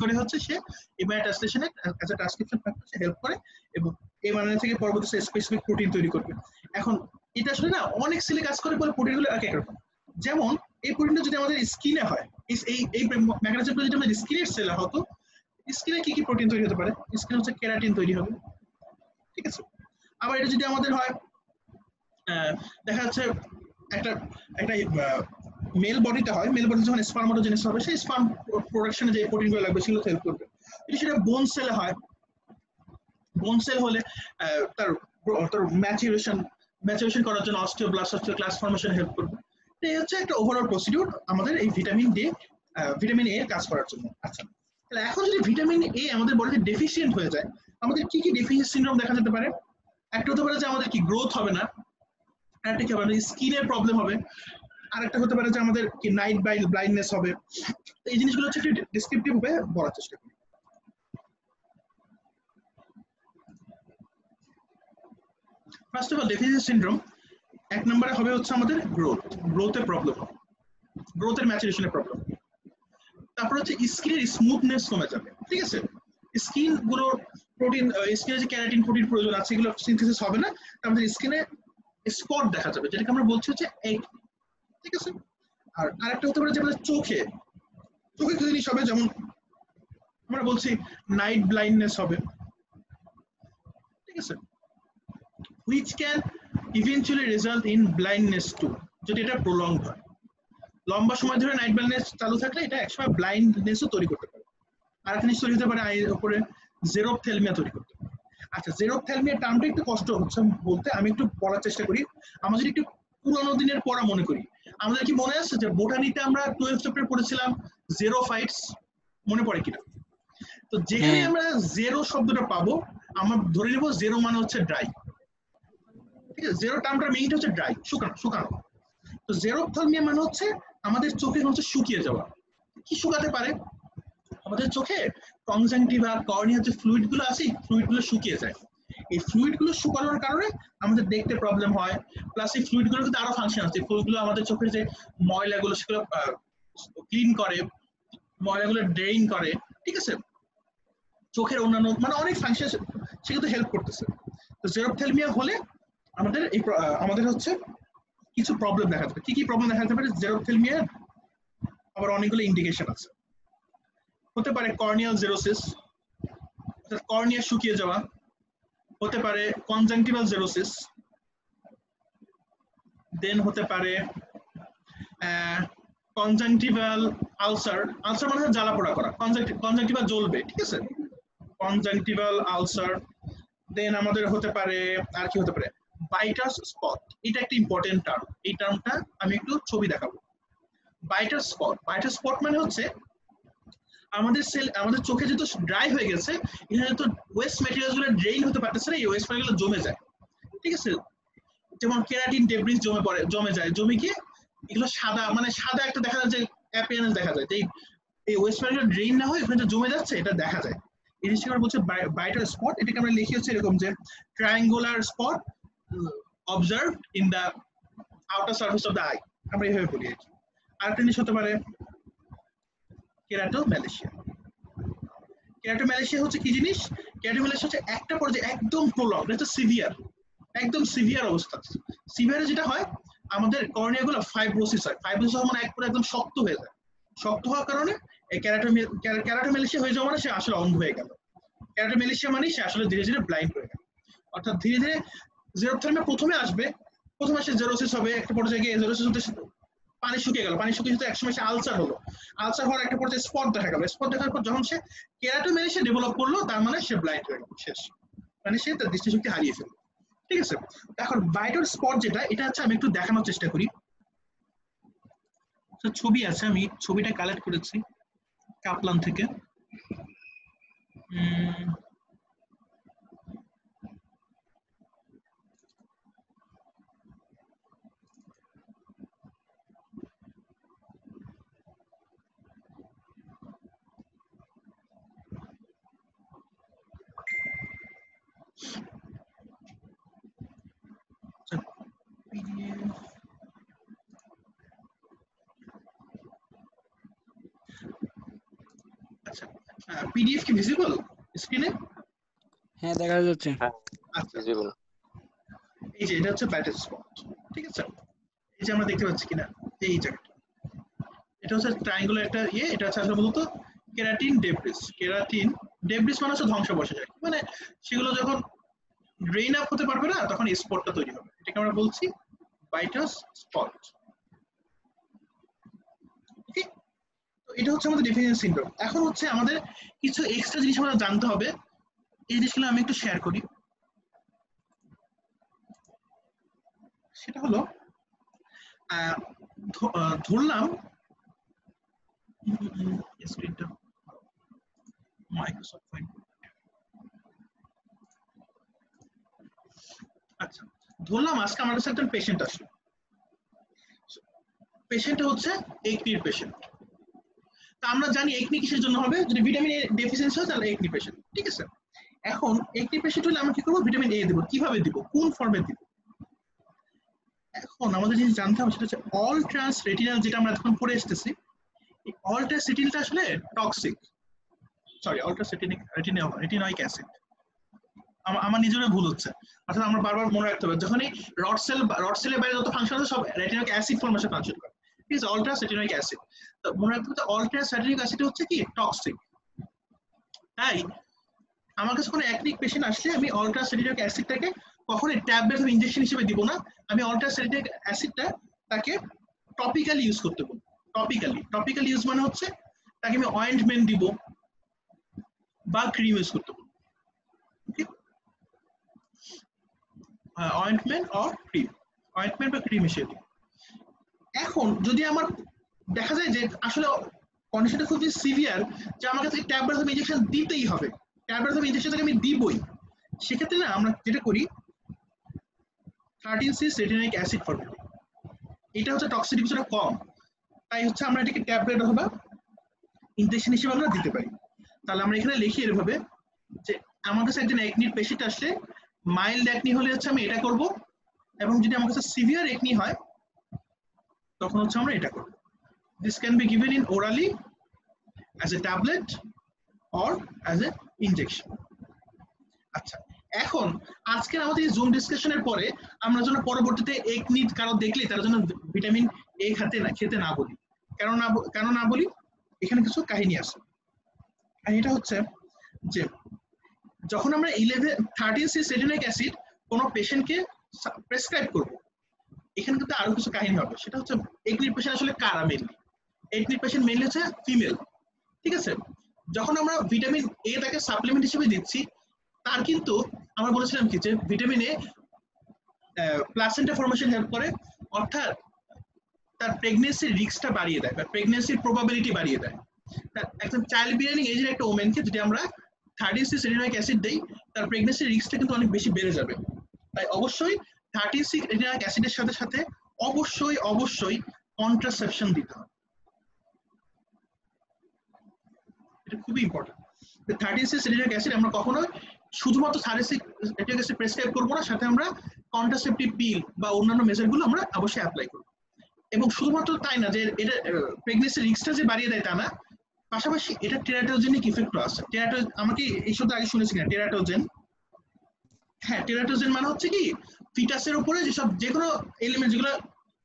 করে হচ্ছে সে এমআরএনএ ট্রান্সলেশনে অ্যাজ এ ট্রান্সক্রিপশন ফ্যাক্টর সে হেল্প করে, এবং এমআরএনএ থেকে পরবর্তীতে স্পেসিফিক প্রোটিন তৈরি করবে। এখন এটা আসলে না অনেক সেলে কাজ করে বলে প্রোটিনগুলো এক এক রকম। যেমন এই প্রোটিনটা যদি আমাদের স্কিনে হয়, এই মেকানিজমটা যদি আমাদের স্কিনের সেলে হতো, স্কিনে কি কি প্রোটিন তৈরি হতে পারে? স্কিনে হচ্ছে কেরাটিন তৈরি হবে, ঠিক আছে? আবার এটা যদি আমাদের হয়, দেখা যাচ্ছে একটা মেল বডিতে হয়, মেল বডিতে যখন স্পার্মাটোজেনেসিস হবে, সেই স্পার্ম প্রোডাকশনে যে প্রোটিনগুলো লাগবে সেগুলো হেল্প করবে। যদি সেটা বোন সেলে হয়, বোন সেল হলে তার ম্যাচুরেশন করার জন্য অস্টিওক্লাস্ট ফর্মেশন হেল্প করবে। এই হচ্ছে একটা ওভারঅল প্রসিডিউর আমাদের এই ভিটামিন এ কাজ করার জন্য। আচ্ছা, তাহলে এখন যদি ভিটামিন এ আমাদের বডিতে ডেফিসিয়েন্ট হয়ে যায়, আমাদের কি কি ডেফিসিয়েন্সি সিনড্রোম দেখা যেতে পারে? একটা হতে পারে যে আমাদের কি গ্রোথ হবে না, আরেকটা কি হবে, স্কিনের প্রবলেম হবে, আরেকটা হতে পারে যে আমাদের কি নাইট ব্লাইন্ডনেস হবে। এই জিনিসগুলো হচ্ছে একটু ডেসক্রিপটিভ ভাবে বলার চেষ্টা করি। First of all deficiency syndrome এক নম্বরে হবে হচ্ছে আমাদের গ্রোথের প্রবলেম হবে, গ্রোথের ম্যাচুরেশনের প্রবলেম। তারপর হচ্ছে স্কিনের স্মুথনেস কমে যাবে, ঠিক আছে? স্কিন গুলো প্রোটিন, স্কিনে যে ক্যারাটিন প্রোটিন প্রয়োজন আছে এগুলো সিনথেসিস হবে না, আমাদের স্কিনে স্পট দেখা যাবে, যেটাকে আমরা বলছি হচ্ছে এক, ঠিক আছে? আর আরেকটা হতে পারে যে আমাদের চোখে কি জিনিস হবে, যেমন আমরা বলছি নাইট ব্লাইন্ডনেস হবে, ঠিক আছে? which can eventually result in blindness too, যদি এটা প্রলংড হয়। লম্বা সময় ধরে নাইট ব্লাইন্ডনেস চালু থাকলে এটা একসময় ব্লাইন্ডনেসও তৈরি করতে পারে। আর একটা জিনিস তৈরি হতে পারে আইয়ের উপরে জেরোপথ্যালমিয়া তৈরি করতে পারে। আচ্ছা, জেরোপথ্যালমিয়া টার্মটা একটু কষ্ট হচ্ছে বলতে, আমি একটু বলার চেষ্টা করি। আমরা যদি একটু পুরোনো দিনের পড়া মনে করি, আমাদের কি মনে আছে যে বোটানিতে আমরা 12 চ্যাপ্টারে পড়েছিলাম জেরোফাইটস, মনে পড়ে কিনা? তো যেখানে আমরা জেরো শব্দটা পাবো, আমরা ধরে নেব জেরো মানে হচ্ছে ড্রাই, ঠিক আছে? জেরো টার্মটার মিনিংটা হচ্ছে ড্রাই, শুকানো। তো জেরোপথ্যালমিয়া মানে হচ্ছে আমাদের চোখে হচ্ছে শুকিয়ে যাওয়া। কি শুকাতে পারে? আমাদের চোখে কনজাংটিভা, কর্নিয়ার যে ফ্লুইড গুলো আছে, ফ্লুইড গুলো শুকিয়ে যায়। এই ফ্লুইড গুলো শুকানোর কারণে আমাদের দেখতে প্রবলেম হয়, প্লাস এই ফ্লুইড গুলো কিন্তু আরো ফাংশন আছে। ফ্লুইড গুলো আমাদের চোখের যে ময়লাগুলো সেগুলো ক্লিন করে, ময়লাগুলো ড্রেইন করে, ঠিক আছে? চোখের অন্যান্য মানে অনেক ফাংশন সেগুলো হেল্প করতেছে। তো জেরোপথ্যালমিয়া হলে আমাদের হচ্ছে কিছু প্রবলেম দেখা যাবে। কি কি প্রবলেম দেখা যেতে পারে জেরোপথ্যালমিয়া? আবার অনেকগুলো ইন্ডিকেশন আছে। হতে পারে কর্নিয়াল জেরোসিস, কর্নিয়া শুকিয়ে যাওয়া, হতে পারে কনজাংটিভাল জেরোসিস, দেন হতে পারে কনজাংটিভাল আলসার মানে জ্বালা পোড়া করা, কনজাংটিভা জ্বলবে, ঠিক আছে? Conjunctival ulcer. দেন আমাদের হতে পারে আর কি হতে পারে, বাইটাস স্পট। এটা একটা ইম্পর্টেন্ট টার্ম, এই টার্মটা আমি একটু ছবি দেখাবো। বাইটাস স্পট মানে হচ্ছে আমাদের চোখে যেহেতু ড্রাই হয়ে গেছে, এখানে তো ওয়েস্ট ম্যাটেরিয়ালস গুলো ড্রেইন হতে পারতেছে না, এই ওয়েস্ট ম্যাটেরিয়াল জমে যায়, ঠিক আছে? যেমন কেরাটিন ডেব্রিস জমে যায়, জমে গিয়ে এগুলো সাদা একটা দেখা যায় যে অ্যাপিয়ারেন্স দেখা যায়, যে এই ওয়েস্ট ম্যাটেরিয়াল ড্রেইন না হয়ে ওখানে যে জমে যাচ্ছে এটা দেখা যায়। এই জিনিসটা আমরা বলছি বাইটার স্পট। এটাকে আমরা লিখি হচ্ছে এরকম যে triangular spot observed in the outer surface of the I, আমরা এইভাবে বলি। আরেকটা জিনিস হতে পারে কেরাটোম্যালেশিয়া। কেরাটোম্যালেশিয়া হচ্ছে কি জিনিস? কেরাটোমেলাইসিস হচ্ছে একটা পর্যায়ে একদম প্রলং, এটা সিভিয়ার, একদম সিভিয়ার অবস্থা। সিভিয়ারে যেটা হয় আমাদের কর্নিয়াগুলো ফাইব্রোসিস হয়, ফাইব্রোসিস মানে একদম শক্ত হয়ে যায়, শক্ত হওয়ার কারণে ক্যারাটোমেলাইসিয়া হয়ে যাওয়া মানে সে আসলে অন্ধ হয়ে গেল, ক্যারাটোমেলাইসিয়া মানে সে আসলে ধীরে ধীরে ব্লাইন্ড হয়ে গেল। অর্থাৎ ধীরে ধীরে জেরোথেলমিয়া প্রথমে আসবে, প্রথমে সে জেরোসিস হবে, একটা পর্যায়ে গিয়ে জেরোসিস হতে পানি শুকিয়ে গেল, পানি শুকিয়ে যেতে একসময় সে আলসার হলো, আলসার হওয়ার একটা পর্যায়ে স্পট দেখা গেল, স্পট দেখার পর যখন সে ক্যারাটোমেলাইসিয়া ডেভেলপ করলো তার মানে সে ব্লাইন্ড হয়ে গেল, শেষ, মানে সে তার দৃষ্টিশক্তি হারিয়ে ফেললো। ঠিক আছে, এখন ভাইটাল স্পট যেটা, এটা হচ্ছে আমি একটু দেখানোর চেষ্টা করি। ছবি আছে, আমি ছবিটা কালেক্ট করেছি কাপলান থেকে। আচ্ছা, পিডিএফ কি ভিজিবল স্ক্রিনে? হ্যাঁ দেখা যাচ্ছে। আচ্ছা, ভিজিবল। এই যে এটা হচ্ছে ভাইটাল স্পট, ঠিক আছে, এই যে আমরা দেখতে পাচ্ছি কিনা এই জায়গাটা, এটা হচ্ছে ট্রায়াঙ্গুলার একটা ইয়ে, এটা হচ্ছে আসলে মূলত কেরাটিন ডেব্রিস। কেরাটিন ডেব্রিস মানে হচ্ছে ধ্বংস বসে যায়, মানে সেগুলো যখন ড্রেইন আপ হতে পারবে না তখন এই স্পটটা তৈরি হবে, এটাকে আমরা বলছি ভাইটাস স্পট। ওকে, তো এটা হচ্ছে আমাদের ডেফিনিশন সিনড্রোম। এখন হচ্ছে আমাদের কিছু এক্সট্রা জিনিস আমাদের জানতে হবে, এই জিনিসগুলো আমি একটু শেয়ার করি। সেটা হলো ধরলাম স্ক্রিনটা মাইক্রোসফট পয়েন্ট। আচ্ছা, ধরলাম আজকে আমার কাছে একজন পেশেন্ট আসলো, পেশেন্টটা হচ্ছে একনির পেশেন্ট। তা আমরা জানি একনি কিসের জন্য হবে, যদি ভিটামিন এ ডেফিসিয়েন্সি হয় তাহলে একনি পেশেন্ট, ঠিক আছে। এখন একনি পেশেন্ট হলে আমরা কি করবো, ভিটামিন এ দেবো, কিভাবে দিব, কোন ফর্মে দিব। এখন আমাদের জিনিস জানতে হবে সেটা হচ্ছে অল ট্রান্স রেটিনাল, যেটা আমরা এখন পড়ে এসেছি, এই অল ট্রান্স রেটিনালটা আসলে toxic, sorry all trans retinoic acid, আমার নিজেরও ভুল হচ্ছে। অর্থাৎ আমরা বারবার মনে রাখতে হবে যখন এই রড সেলের বাইরে যত ফাংশন আছে সব রেটিনয়িক অ্যাসিড ফর্মেশন ফাংশন করে, ঠিক আছে, অল ট্রান্স রেটিনয়িক অ্যাসিড। তো মনে রাখতে হবে অল ট্রান্স রেটিনয়িক অ্যাসিড হচ্ছে কি টক্সিক। তাই আমার কাছে কোনো অ্যাক্রিক পেশেন্ট আসলে আমি অল ট্রান্স রেটিনয়িক অ্যাসিডটাকে কখনোই ট্যাবলেট বা ইনজেকশন হিসেবে দিব না, আমি অল ট্রান্স রেটিনয়িক অ্যাসিডটা তাকে টপিক্যালি ইউজ করতে বলবো। টপিক্যালি ইউজ মানে হচ্ছে তাকে আমি অয়েন্টমেন্ট দিব বা ক্রিম ইউজ করতে বলবো। ওকে, অয়েন্টমেন্ট অর ক্রিম, অয়েন্টমেন্ট বা ক্রিম হিসেবে। এখন যদি আমার দেখা যায় যে আসলে কন্ডিশনটা খুবই সিভিয়ার, যে আমার কাছে ট্যাবলেট অফ ইনজেকশন দিতেই হবে, ট্যাবলেট অফ ইনজেকশন আমি দিবই, সেক্ষেত্রে না আমরা যেটা করি 13C রেটিনয়িক অ্যাসিড ফর্মুলা, এটা হচ্ছে টক্সিসিটি কিছুটা কম, তাই হচ্ছে আমরা এটাকে ট্যাবলেট অথবা ইনজেকশন হিসেবে আমরা দিতে পারি। তাহলে আমরা এখানে লিখি এভাবে যে আমার কাছে একজন একনির পেশেন্ট আসলে মাইল্ড একনি হলে হচ্ছে আমি এটা করব, এবং যদি আমার কাছে সিভিয়ার একনি হয় তখন হচ্ছে আমরা এটা করব। This can be given in orally as a tablet or as a injection. আচ্ছা, এখন আজকের আমাদের জুম ডিসকাশনের পরে আমরা যেন পরবর্তীতে একনি কারো দেখলে তার জন্য ভিটামিন এ খেতে না বলি, কেন না বলি, এখানে কিছু কাহিনী আছে। কাহিনীটা হচ্ছে যে যখন আমরা 13C রেটিনয়িক অ্যাসিড কোনো পেশেন্টকে প্রেসক্রাইব করব, এখানে কিন্তু আরো কিছু কাহিনী হবে। সেটা হচ্ছে একনির পেশেন্ট আসলে কারা মেইনলি, একনির পেশেন্ট মেইনলি হচ্ছে ফিমেল, ঠিক আছে। যখন আমরা ভিটামিন এ তাকে সাপ্লিমেন্ট হিসেবে দিচ্ছি, তার কিন্তু আমরা বলেছিলাম কি যে vitamin A placenta formation help করে, অর্থাৎ তার প্রেগন্যান্সির রিস্কটা বাড়িয়ে দেয় বা প্রেগন্যান্সির প্রবাবিলিটি বাড়িয়ে দেয়। একদম চাইল্ড বিয়ারিং এজের একটা ওমেনকে যদি আমরা 13C রেটিনয়িক অ্যাসিড দেই, তার প্রেগন্যান্সির রিস্কটা কিন্তু অনেক বেশি বেড়ে যাবে। তাই অবশ্যই 13C রেটিনয়িক অ্যাসিডের সাথে সাথে অবশ্যই কন্ট্রাসেপশন দিতে হবে, এটা খুবই ইম্পর্টেন্ট। 13C রেটিনয়িক অ্যাসিড আমরা কখনোই শুধুমাত্র 13C রেটিনয়িক অ্যাসিড প্রেসক্রাইব করবো না, সাথে আমরা কন্ট্রাসেপটিভ পিল বা অন্যান্য মেজারগুলো আমরা অবশ্যই অ্যাপ্লাই করব। এবং শুধুমাত্র তাই না যে এটা প্রেগন্যান্সির রিস্কটা যে বাড়িয়ে দেয় তা না, পাশাপাশি এটা টেরাটোজেনিক ইফেক্টও আছে। আমাকে এই শব্দ আগে শুনেছি না, টেরাটোজেন। হ্যাঁ, টেরাটোজেন মানে হচ্ছে কি ফিটাসের উপরে যেসব যে কোনো এলিমেন্ট যেগুলো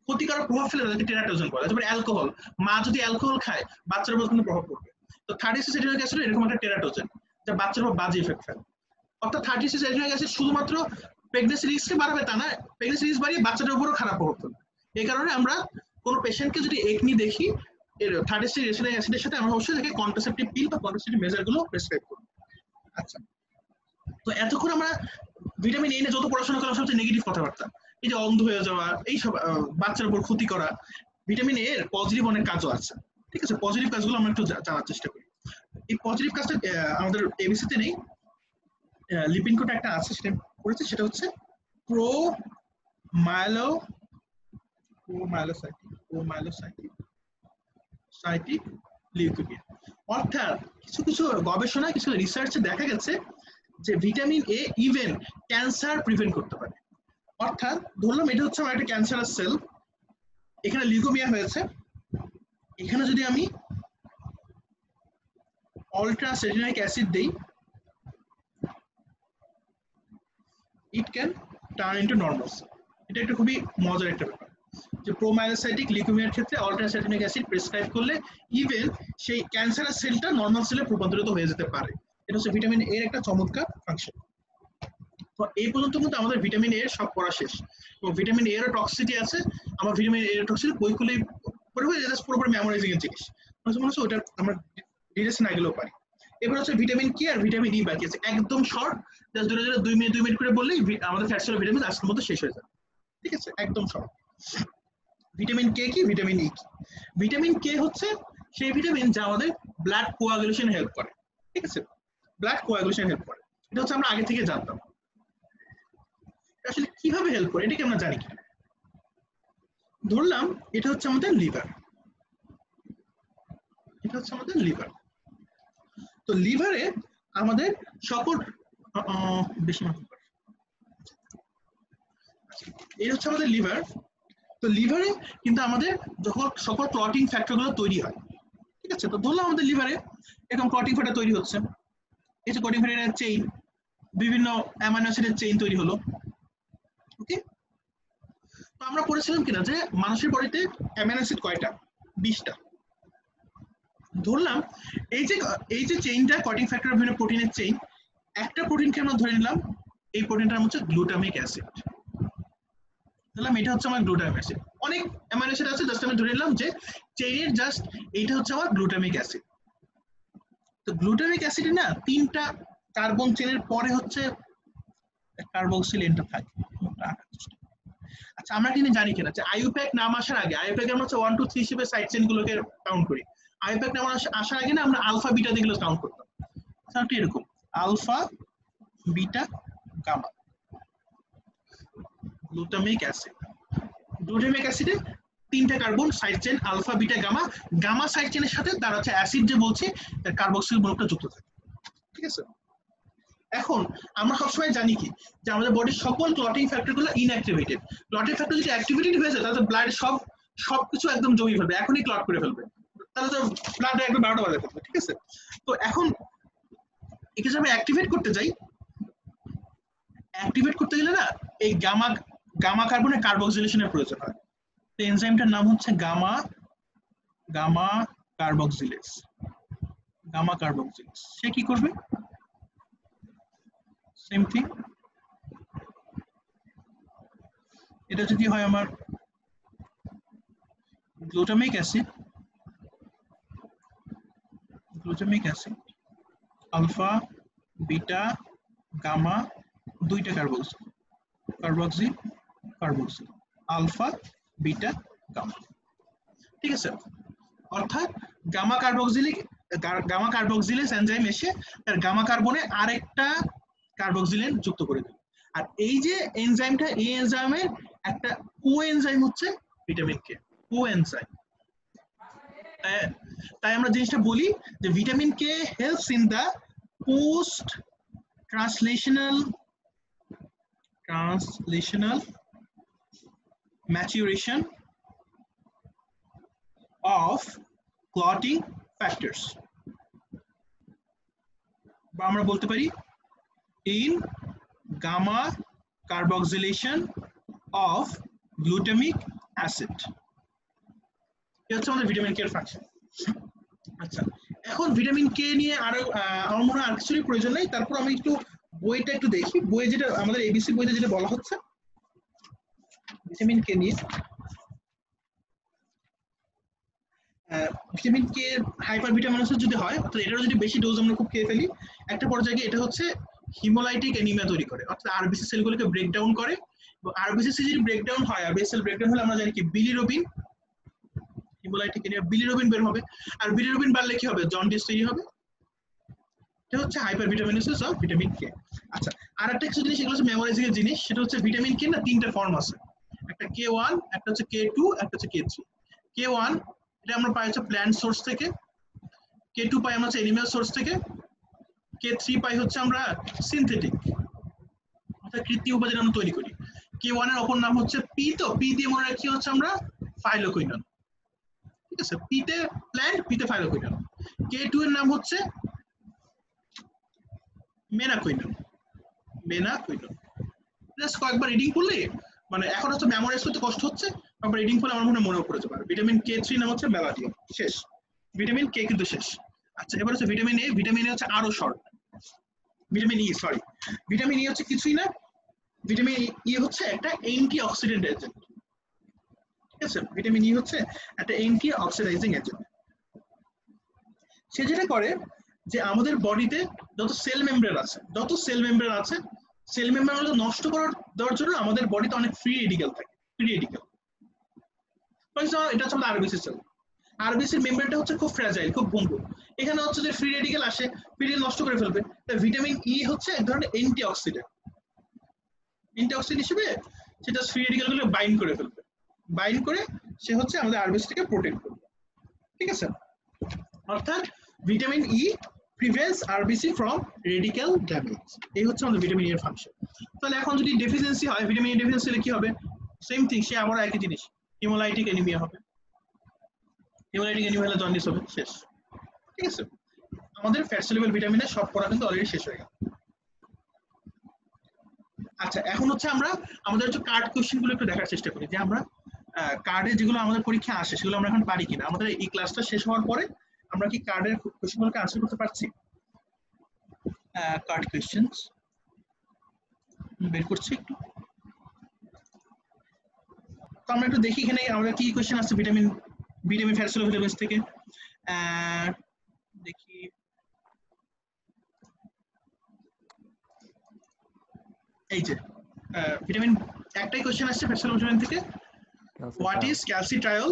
ক্ষতিকারক প্রভাব ফেলে তাদেরকে টেরাটোজেন বলে। যেমন অ্যালকোহল, মা যদি অ্যালকোহল খায় বাচ্চার উপর কোনো প্রভাব পড়বে। তো 36 অ্যাসিড এরকম একটা টেরাটোজেন যা বাচ্চার উপর বাজে ইফেক্ট ফেলে। অর্থাৎ 36 অ্যাসিড শুধুমাত্র প্রেগনেন্সি রিস্ককে বাড়াবে তা না, প্রেগনেন্সি রিস্ক বাড়িয়ে বাচ্চাদের উপরও খারাপ প্রভাব ফেলবে। এই কারণে আমরা কোনো পেশেন্টকে যদি একনি দেখি 36 অ্যাসিডের সাথে আমরা অবশ্যই তাকে কন্ট্রাসেপটিভ পিল বা কন্ট্রাসেপটিভ মেজার গুলো প্রেসক্রাইব করব। আচ্ছা, তো এতক্ষণ আমরা ভিটামিন এ নিয়ে যত পড়াশোনা করলাম সবচেয়ে নেগেটিভ কথাবার্তা, এই যে অন্ধ হয়ে যাওয়া, এইসব বাচ্চার উপর ক্ষতি করা। ভিটামিন এ এর পজিটিভ অনেক কাজও আছে, ঠিক আছে? পজিটিভ কাজগুলো আমরা একটু জানার চেষ্টা করি। এই পজিটিভ কাজটা আমাদের এবিসিতে নেই, লিপিন কোড একটা আছে সেটা করেছে, সেটা হচ্ছে প্রোমাইলোসাইটিক লিউকেমিয়া। অর্থাৎ কিছু কিছু গবেষণা, কিছু রিসার্চে দেখা গেছে যে vitamin A even cancer prevent করতে পারে। অর্থাৎ ধরলাম এটা হচ্ছে আমার একটা ক্যান্সারাস সেল, এখানে লিউকেমিয়া হয়েছে, এখানে যদি আমি আল্ট্রাসেটেনিক অ্যাসিড দেই, it can turn into normal cell. এটা একটা খুবই মজার একটা ব্যাপার যে প্রোমাইলোসাইটিক লিউকেমিয়ার ক্ষেত্রে আল্ট্রাসেটেনিক অ্যাসিড প্রেসক্রাইব করলে ইভেন সেই ক্যান্সারাস সেলটা নরমাল সেলে রূপান্তরিত হয়ে যেতে পারে। এটা হচ্ছে ভিটামিন এর একটা চমৎকার ফাংশন। তো এই পর্যন্ত কিন্তু আমাদের ভিটামিন এর সব পড়া শেষ, এবং ভিটামিন এর টক্সিসিটি আছে। আমার ভিটামিন এর টক্সিসিটি বই খুলে পুরোপুরি মেমোরাইজিং এর জিনিস, মনে হচ্ছে ওটা আমরা ডিটেলস না গেলেও পারি। এবার হচ্ছে ভিটামিন কি আর ভিটামিন ই বাকি আছে, একদম শর্ট, জাস্ট 2 মিনিট করে বললেই আমাদের ফ্যাট সেল ভিটামিন আজকের মতো শেষ হয়ে যাবে, ঠিক আছে? একদম শর্ট। ভিটামিন কে কি, ভিটামিন ই কি? ভিটামিন কে হচ্ছে সেই ভিটামিন যা আমাদের ব্লাড কোয়াগুলেশন হেল্প করে, ঠিক আছে? ব্লাড কোয়াগুলেশন হেল্প করে, এটা হচ্ছে আমরা আগে থেকে জানতাম। আসলে কিভাবে হেল্প করে এটাকে আমরা জানি কি? ধরলাম এটা হচ্ছে আমাদের লিভার, এটা হচ্ছে আমাদের লিভার। তো লিভারে আমাদের সকল বেশি এই হচ্ছে আমাদের লিভার। তো লিভারে কিন্তু আমাদের যখন সকল ক্লটিং ফ্যাক্টরগুলো তৈরি হয়, ঠিক আছে? তো ধরলাম আমাদের লিভারে এরকম ক্লটিং ফ্যাক্টর তৈরি হচ্ছে, এই যে ক্লটিং ফ্যাক্টরের চেইন, বিভিন্ন অ্যামাইনো অ্যাসিডের চেইন তৈরি হলো, ওকে? তো আমরা পড়েছিলাম কিনা যে মানুষের বডিতে অ্যামাইনো অ্যাসিড কয়টা? 20টা। ধরলাম এই যে চেইনটা ক্লটিং ফ্যাক্টর বিভিন্ন প্রোটিনের চেইন, একটা প্রোটিনকে আমরা ধরে নিলাম এই প্রোটিনটার নাম হচ্ছে গ্লুটামিক অ্যাসিড। ধরলাম এটা হচ্ছে আমার গ্লুটামিক অ্যাসিড। অনেক অ্যামাইনো অ্যাসিড আছে, জাস্ট আমি ধরে নিলাম যে চেইনের জাস্ট এইটা হচ্ছে আমার গ্লুটামিক অ্যাসিড। তো গ্লুটামিক অ্যাসিডে না 3টা কার্বন চেনের পরে হচ্ছে কার্বক্সিল এন্ডটা থাকে। আচ্ছা, আমরা কিন্তু জানি কিনা যে আইইউপ্যাক নাম আসার আগে, আইইউপ্যাক আমরা হচ্ছে 1 2 3 হিসেবে সাইড চেইনগুলোকে কাউন্ট করি। আইইউপ্যাক নাম আসার আগে না আমরা আলফা বিটা দিয়ে এগুলো কাউন্ট করতাম। সাউন্ডটা এরকম, alpha beta gamma. Glutamic acid, glutamic অ্যাসিডে 3টা carbon side chain alpha beta gamma. Gamma side চেইনের সাথে তার হচ্ছে অ্যাসিড যে বলছি তার কার্বক্সিল গ্রুপটা যুক্ত থাকে, ঠিক আছে? এখন আমরা সবসময় জানি কি যে আমাদের বডির সকল ক্লটিং ফ্যাক্টরগুলো ইনঅ্যাক্টিভেটেড। ক্লটিং ফ্যাক্টর যদি অ্যাক্টিভেটেড হয়ে যায় তাহলে ব্লাডে সবকিছু একদম জমিয়ে ফেলবে, এখনই ক্লট করে ফেলবে, তাহলে তো ব্লাডে একদম 12টা বাজে ফেলবে, ঠিক আছে? তো এখন একে যদি আমি অ্যাক্টিভেট করতে যাই, অ্যাক্টিভেট করতে গেলে না এই গামা কার্বনের কার্বক্সিলেশনের প্রয়োজন হয়। তো এনজাইমটার নাম হচ্ছে গামা কার্বক্সিলেজ। গামা কার্বক্সিলেজ সে কি করবে? সেম থিং, এটা যদি হয় আমার glutamic acid, alpha beta gamma, 2টা কার্বক্সিল আলফা বিটা গামা, ঠিক আছে? অর্থাৎ গামা কার্বক্সিলেজ এনজাইম এসে তার গামা কার্বনে আরেকটা কার্বক্সিলেন যুক্ত করে দেবে। আর এই যে এনজাইমটা, এই এনজাইমের একটা কোএনজাইম হচ্ছে ভিটামিন কে, কোএনজাইম। তাই আমরা জিনিসটা বলি যে vitamin K helps in the post translational maturation of clotting factors. বা আমরা বলতে পারি in gamma carboxylation of glutamic acid. এটা হচ্ছে আমাদের ভিটামিন কে এর ফাংশন। আচ্ছা, এখন ভিটামিন কে নিয়ে আরো আমার মনে হয় আর কিছুরই প্রয়োজন নেই। তারপর আমি একটু বইটা একটু দেখি, বইয়ে যেটা আমাদের এবিসি বইতে যেটা বলা হচ্ছে ভিটামিন কে নিয়ে, ভিটামিন কে হাইপার ভিটামিনোসিস যদি হয়, অর্থাৎ এটারও যদি বেশি ডোজ আমরা খুব খেয়ে ফেলি, একটা পর্যায়ে এটা হচ্ছে হিমোলাইটিক অ্যানিমিয়া তৈরি করে, অর্থাৎ আরবিসি সেলগুলোকে ব্রেকডাউন করে। এবং আরবিসি যদি ব্রেকডাউন হয়, আরবিসি সেল ব্রেকডাউন হলে আমরা জানি কি বিলিরুবিন, হিমোলাইটিক অ্যানিমিয়া, বিলিরুবিন বের হবে। আর বিলিরুবিন বাড়লে কি হবে? জন্ডিস তৈরি হবে। এটা হচ্ছে hyper vitaminosis of vitamin K. আচ্ছা, আর একটা কিছু জিনিস, এগুলো হচ্ছে মেমোরাইজিং এর জিনিস, সেটা হচ্ছে ভিটামিন কে না তিনটা ফর্ম আছে, একটা K1, একটা হচ্ছে K2, একটা হচ্ছে K3। K1 এটা আমরা পাই হচ্ছে প্ল্যান্ট সোর্স থেকে, K2 পাই আমরা হচ্ছে অ্যানিমাল সোর্স থেকে, K3 পাই হচ্ছে আমরা সিনথেটিক অর্থাৎ কৃত্রিম উপাদান আমরা তৈরি করি। K1 এর অপর নাম হচ্ছে পি, তো পি দিয়ে মনে রাখি হচ্ছে আমরা ফাইলোকুইনন, ঠিক আছে, পি তে প্ল্যান্ট, পি তে ফাইলোকুইনন। K2 এর নাম হচ্ছে মেনাকুইনন, মেনাকুইনন। জাস্ট কয়েকবার রিডিং করলে, মানে এখন হচ্ছে মেমোরাইজ করতে কষ্ট হচ্ছে, একবার রিডিং করলে আমার মনে পড়ে যেতে পারে। ভিটামিন K3 নাম হচ্ছে ম্যালাডিয়াম, শেষ। ভিটামিন কে কিন্তু শেষ। আচ্ছা, এবার হচ্ছে ভিটামিন এ। ভিটামিন এ হচ্ছে আরো short, vitamin E, sorry, vitamin E হচ্ছে কিছুই না, ভিটামিন ই হচ্ছে একটা অ্যান্টি অক্সিডেন্ট এজেন্ট, ঠিক আছে। ভিটামিন ই হচ্ছে একটা অ্যান্টি অক্সিডাইজিং এজেন্ট। সে যেটা করে যে আমাদের বডিতে যত সেল মেমব্রেন আছে, সেল মেমব্রেন নষ্ট করার দেওয়ার জন্য আমাদের বডিতে অনেক ফ্রি রেডিক্যাল থাকে, ফ্রি রেডিক্যাল। এটা হচ্ছে আমাদের আরবিসি সেল। আরবিসির মেমব্রেনটা হচ্ছে খুব ফ্র্যাজাইল, খুব ভঙ্গুর। এখানে হচ্ছে যে ফ্রি রেডিক্যাল আসে, ফ্রি নষ্ট করে ফেলবে। তাই ভিটামিন ই হচ্ছে এক ধরনের অ্যান্টি অক্সিডেন্ট, হিসেবে সেটা ফ্রি রেডিক্যাল গুলো বাইন্ড করে ফেলবে, বাইন্ড করে সে হচ্ছে আমাদের আরবিসিটাকে প্রোটেক্ট করবে, ঠিক আছে। অর্থাৎ vitamin E prevents RBC from radical damage. এই হচ্ছে আমাদের ভিটামিন ই এর ফাংশন। তাহলে এখন যদি ডেফিসিয়েন্সি হয়, ভিটামিন ই ডেফিসিয়েন্সি হলে কি হবে? সেম থিং, সে আবার একই জিনিস, হিমোলাইটিক অ্যানিমিয়া হবে। হিমোলাইটিক অ্যানিমিয়া হলে জন্ডিস হবে, শেষ, ঠিক আছে। আমাদের ফ্যাট সলিউবল ভিটামিনের সব পড়া কিন্তু অলরেডি শেষ হয়ে গেল। আচ্ছা, এখন হচ্ছে আমরা আমাদের হচ্ছে কার্ড কোশ্চেন গুলো একটু দেখার চেষ্টা করি, যে আমরা কার্ডে যেগুলো আমাদের পরীক্ষা আসে সেগুলো আমরা এখন পারি কিনা। আমাদের এই ক্লাসটা শেষ হওয়ার পরে আমরা কি কার্ডের কোশ্চেনগুলোকে আনসার করতে পারছি? কার্ড কোশ্চেনস বের করছি একটু, তো আমরা একটু দেখি এখানে আমাদের কি কোশ্চেন আছে ভিটামিন ফ্যাট সলিউবল ভিটামিনস থেকে। দেখি, এই যে ভিটামিন একটাই কোশ্চেন আসছে ফ্যাট সলিউবল ভিটামিন থেকে, what is calcitriol,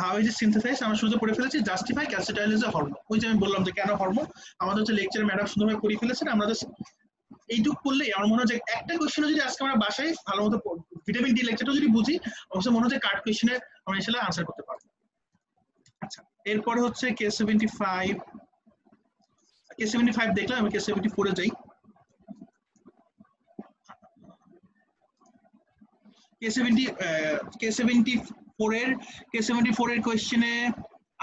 how is it synthesise. আমরা শুরুতে পড়ে ফেলেছি, justify calcitriol is a hormone. ওই যে আমি বললাম যে কেন হরমোন, আমাদের হচ্ছে লেকচারে ম্যাডাম সুন্দরভাবে পড়ে ফেলেছেন। আমরা জাস্ট এইটুকু করলেই আমার মনে হয় যে একটা কোশ্চেন যদি আজকে আমরা বাসায় ভালো মতো ভিটামিন ডি লেকচারটা যদি বুঝি, অবশ্যই মনে হচ্ছে কার্ড কোশ্চেনে আমরা ইনশাআল্লাহ আনসার করতে পারবো। আচ্ছা, এরপরে হচ্ছে K75, K75 দেখলাম, আমি K74 এ যাই। K74 এর কোশ্চেনে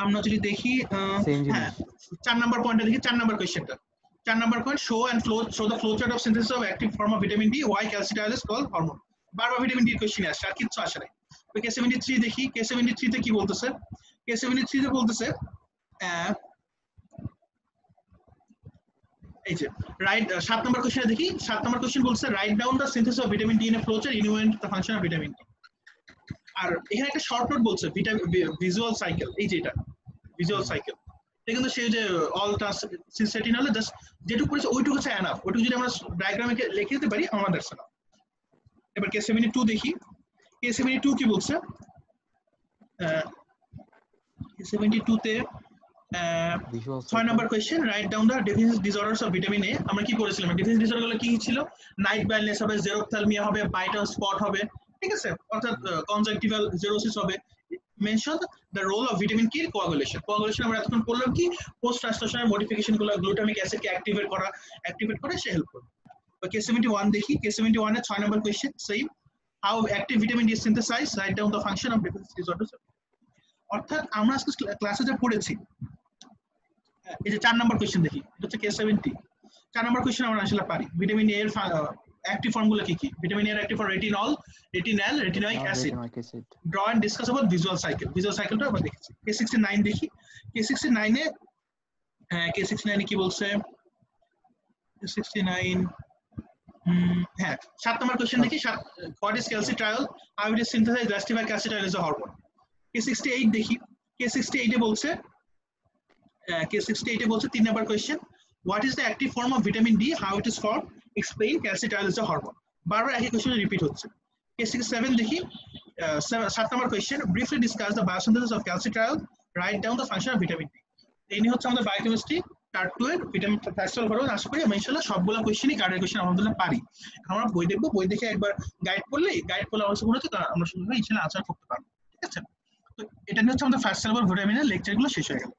আমরা যদি দেখি, হ্যাঁ 4 নাম্বার পয়েন্টটা দেখি, 4 নাম্বার কোশ্চেনটা, 4 number point, show the flow chart of synthesis of active form of vitamin D, why calcitriol is called hormone. বারবার ভিটামিন ডি কোশ্চেন আসছে, আর কিচ্ছু আসে নাই। তো K73 দেখি, K73 তে কি বলতেছে? K73 তে বলতেছে এই যে রাইট, 7 নাম্বার কোশ্চেনে দেখি, 7 নাম্বার কোশ্চেন বলছে write down the synthesis of vitamin D in a flow chart invent the function of vitamin D. আর এখানে একটা শর্ট নোট বলছে ভিজুয়াল সাইকেল, এই যে এটা ভিজুয়াল সাইকেল, এটা কিন্তু সেই যে অল সিনসেটিন হলে জাস্ট যেটুকু করেছে ওইটুকু হচ্ছে এনাফ, ওইটুকু যদি আমরা ডায়াগ্রামে লিখে দিতে পারি আমাদের দ্যাটস এনাফ। এবার K72 দেখি, K72 কি বলছে? K72 তে 6 number question, right down the deficiency disorders of vitamin A. আমরা কি করেছিলাম? ডেফিসিয়েন্সি ডিসঅর্ডার গুলো কি ছিল? নাইট ব্লাইন্ডনেস হবে, জেরোপথ্যালমিয়া হবে, বাইটাল স্পট হবে, ঠিক আছে, অর্থাৎ কনজাংক্টিভাল জেরোসিস হবে। Mention the role of vitamin K coagulation. Coagulation আমরা এতক্ষণ পড়লাম কি, পোস্ট ট্রান্সলেশনাল মডিফিকেশন গুলো গ্লুটামিক অ্যাসিড কে অ্যাক্টিভেট করে সে হেল্প করবে। K71 দেখি, K71 এর 6 number question, same, how active vitamin D synthesise, write down the function of deficiency disorders. অর্থাৎ আমরা আজকে ক্লাসে যা পড়েছি, এই যে 4 নাম্বার কোশ্চেন দেখি, এটা হচ্ছে K70। 4 নাম্বার কোশ্চেন আমরা আসলে পারি। ভিটামিন এ এর অ্যাক্টিভ ফর্মগুলো কি কি? ভিটামিন এ এর active form retinol, retinol, retinoic acid. Draw and discuss about visual cycle. Visual সাইকেলটা আমরা দেখেছি। K69 দেখি। K69 এ K69 এ কি বলছে? K69 হ্যাঁ 7 নম্বর কোশ্চেন দেখি। What is calcitriol, how it is synthesized, justify calcitriol is a hormone. K68 দেখি। K68 এ বলছে K68 এ বলছে 3 নম্বর question, what is the active form of vitamin D, how it is formed, explain calcitriol is a hormone. বারবার একই কোশ্চেন রিপিট হচ্ছে। K67 দেখি। 7 নম্বর question, briefly discuss the biosynthesis of calcitriol, write down the function of vitamin D. এই নিয়ে হচ্ছে আমাদের বায়োকেমিস্ট্রি পার্ট 2 এর ভিটামিন ফ্যাক্টর হলো। আশা করি আমি ইনশাআল্লাহ সবগুলো কোশ্চেনই কার্ডের কোশ্চেন আলহামদুলিল্লাহ পারি। আমরা বই দেখবো, বই দেখে একবার গাইড পড়লে আমার মনে হচ্ছে আমরা সুন্দর ইনশাআল্লাহ আনসার করতে পারবো। ঠিক আছে, তো এটা নিয়ে হচ্ছে আমাদের ফার্স্ট সিলেবাস ভিটামিনের লেকচারগুলো শেষ হয়ে গেল।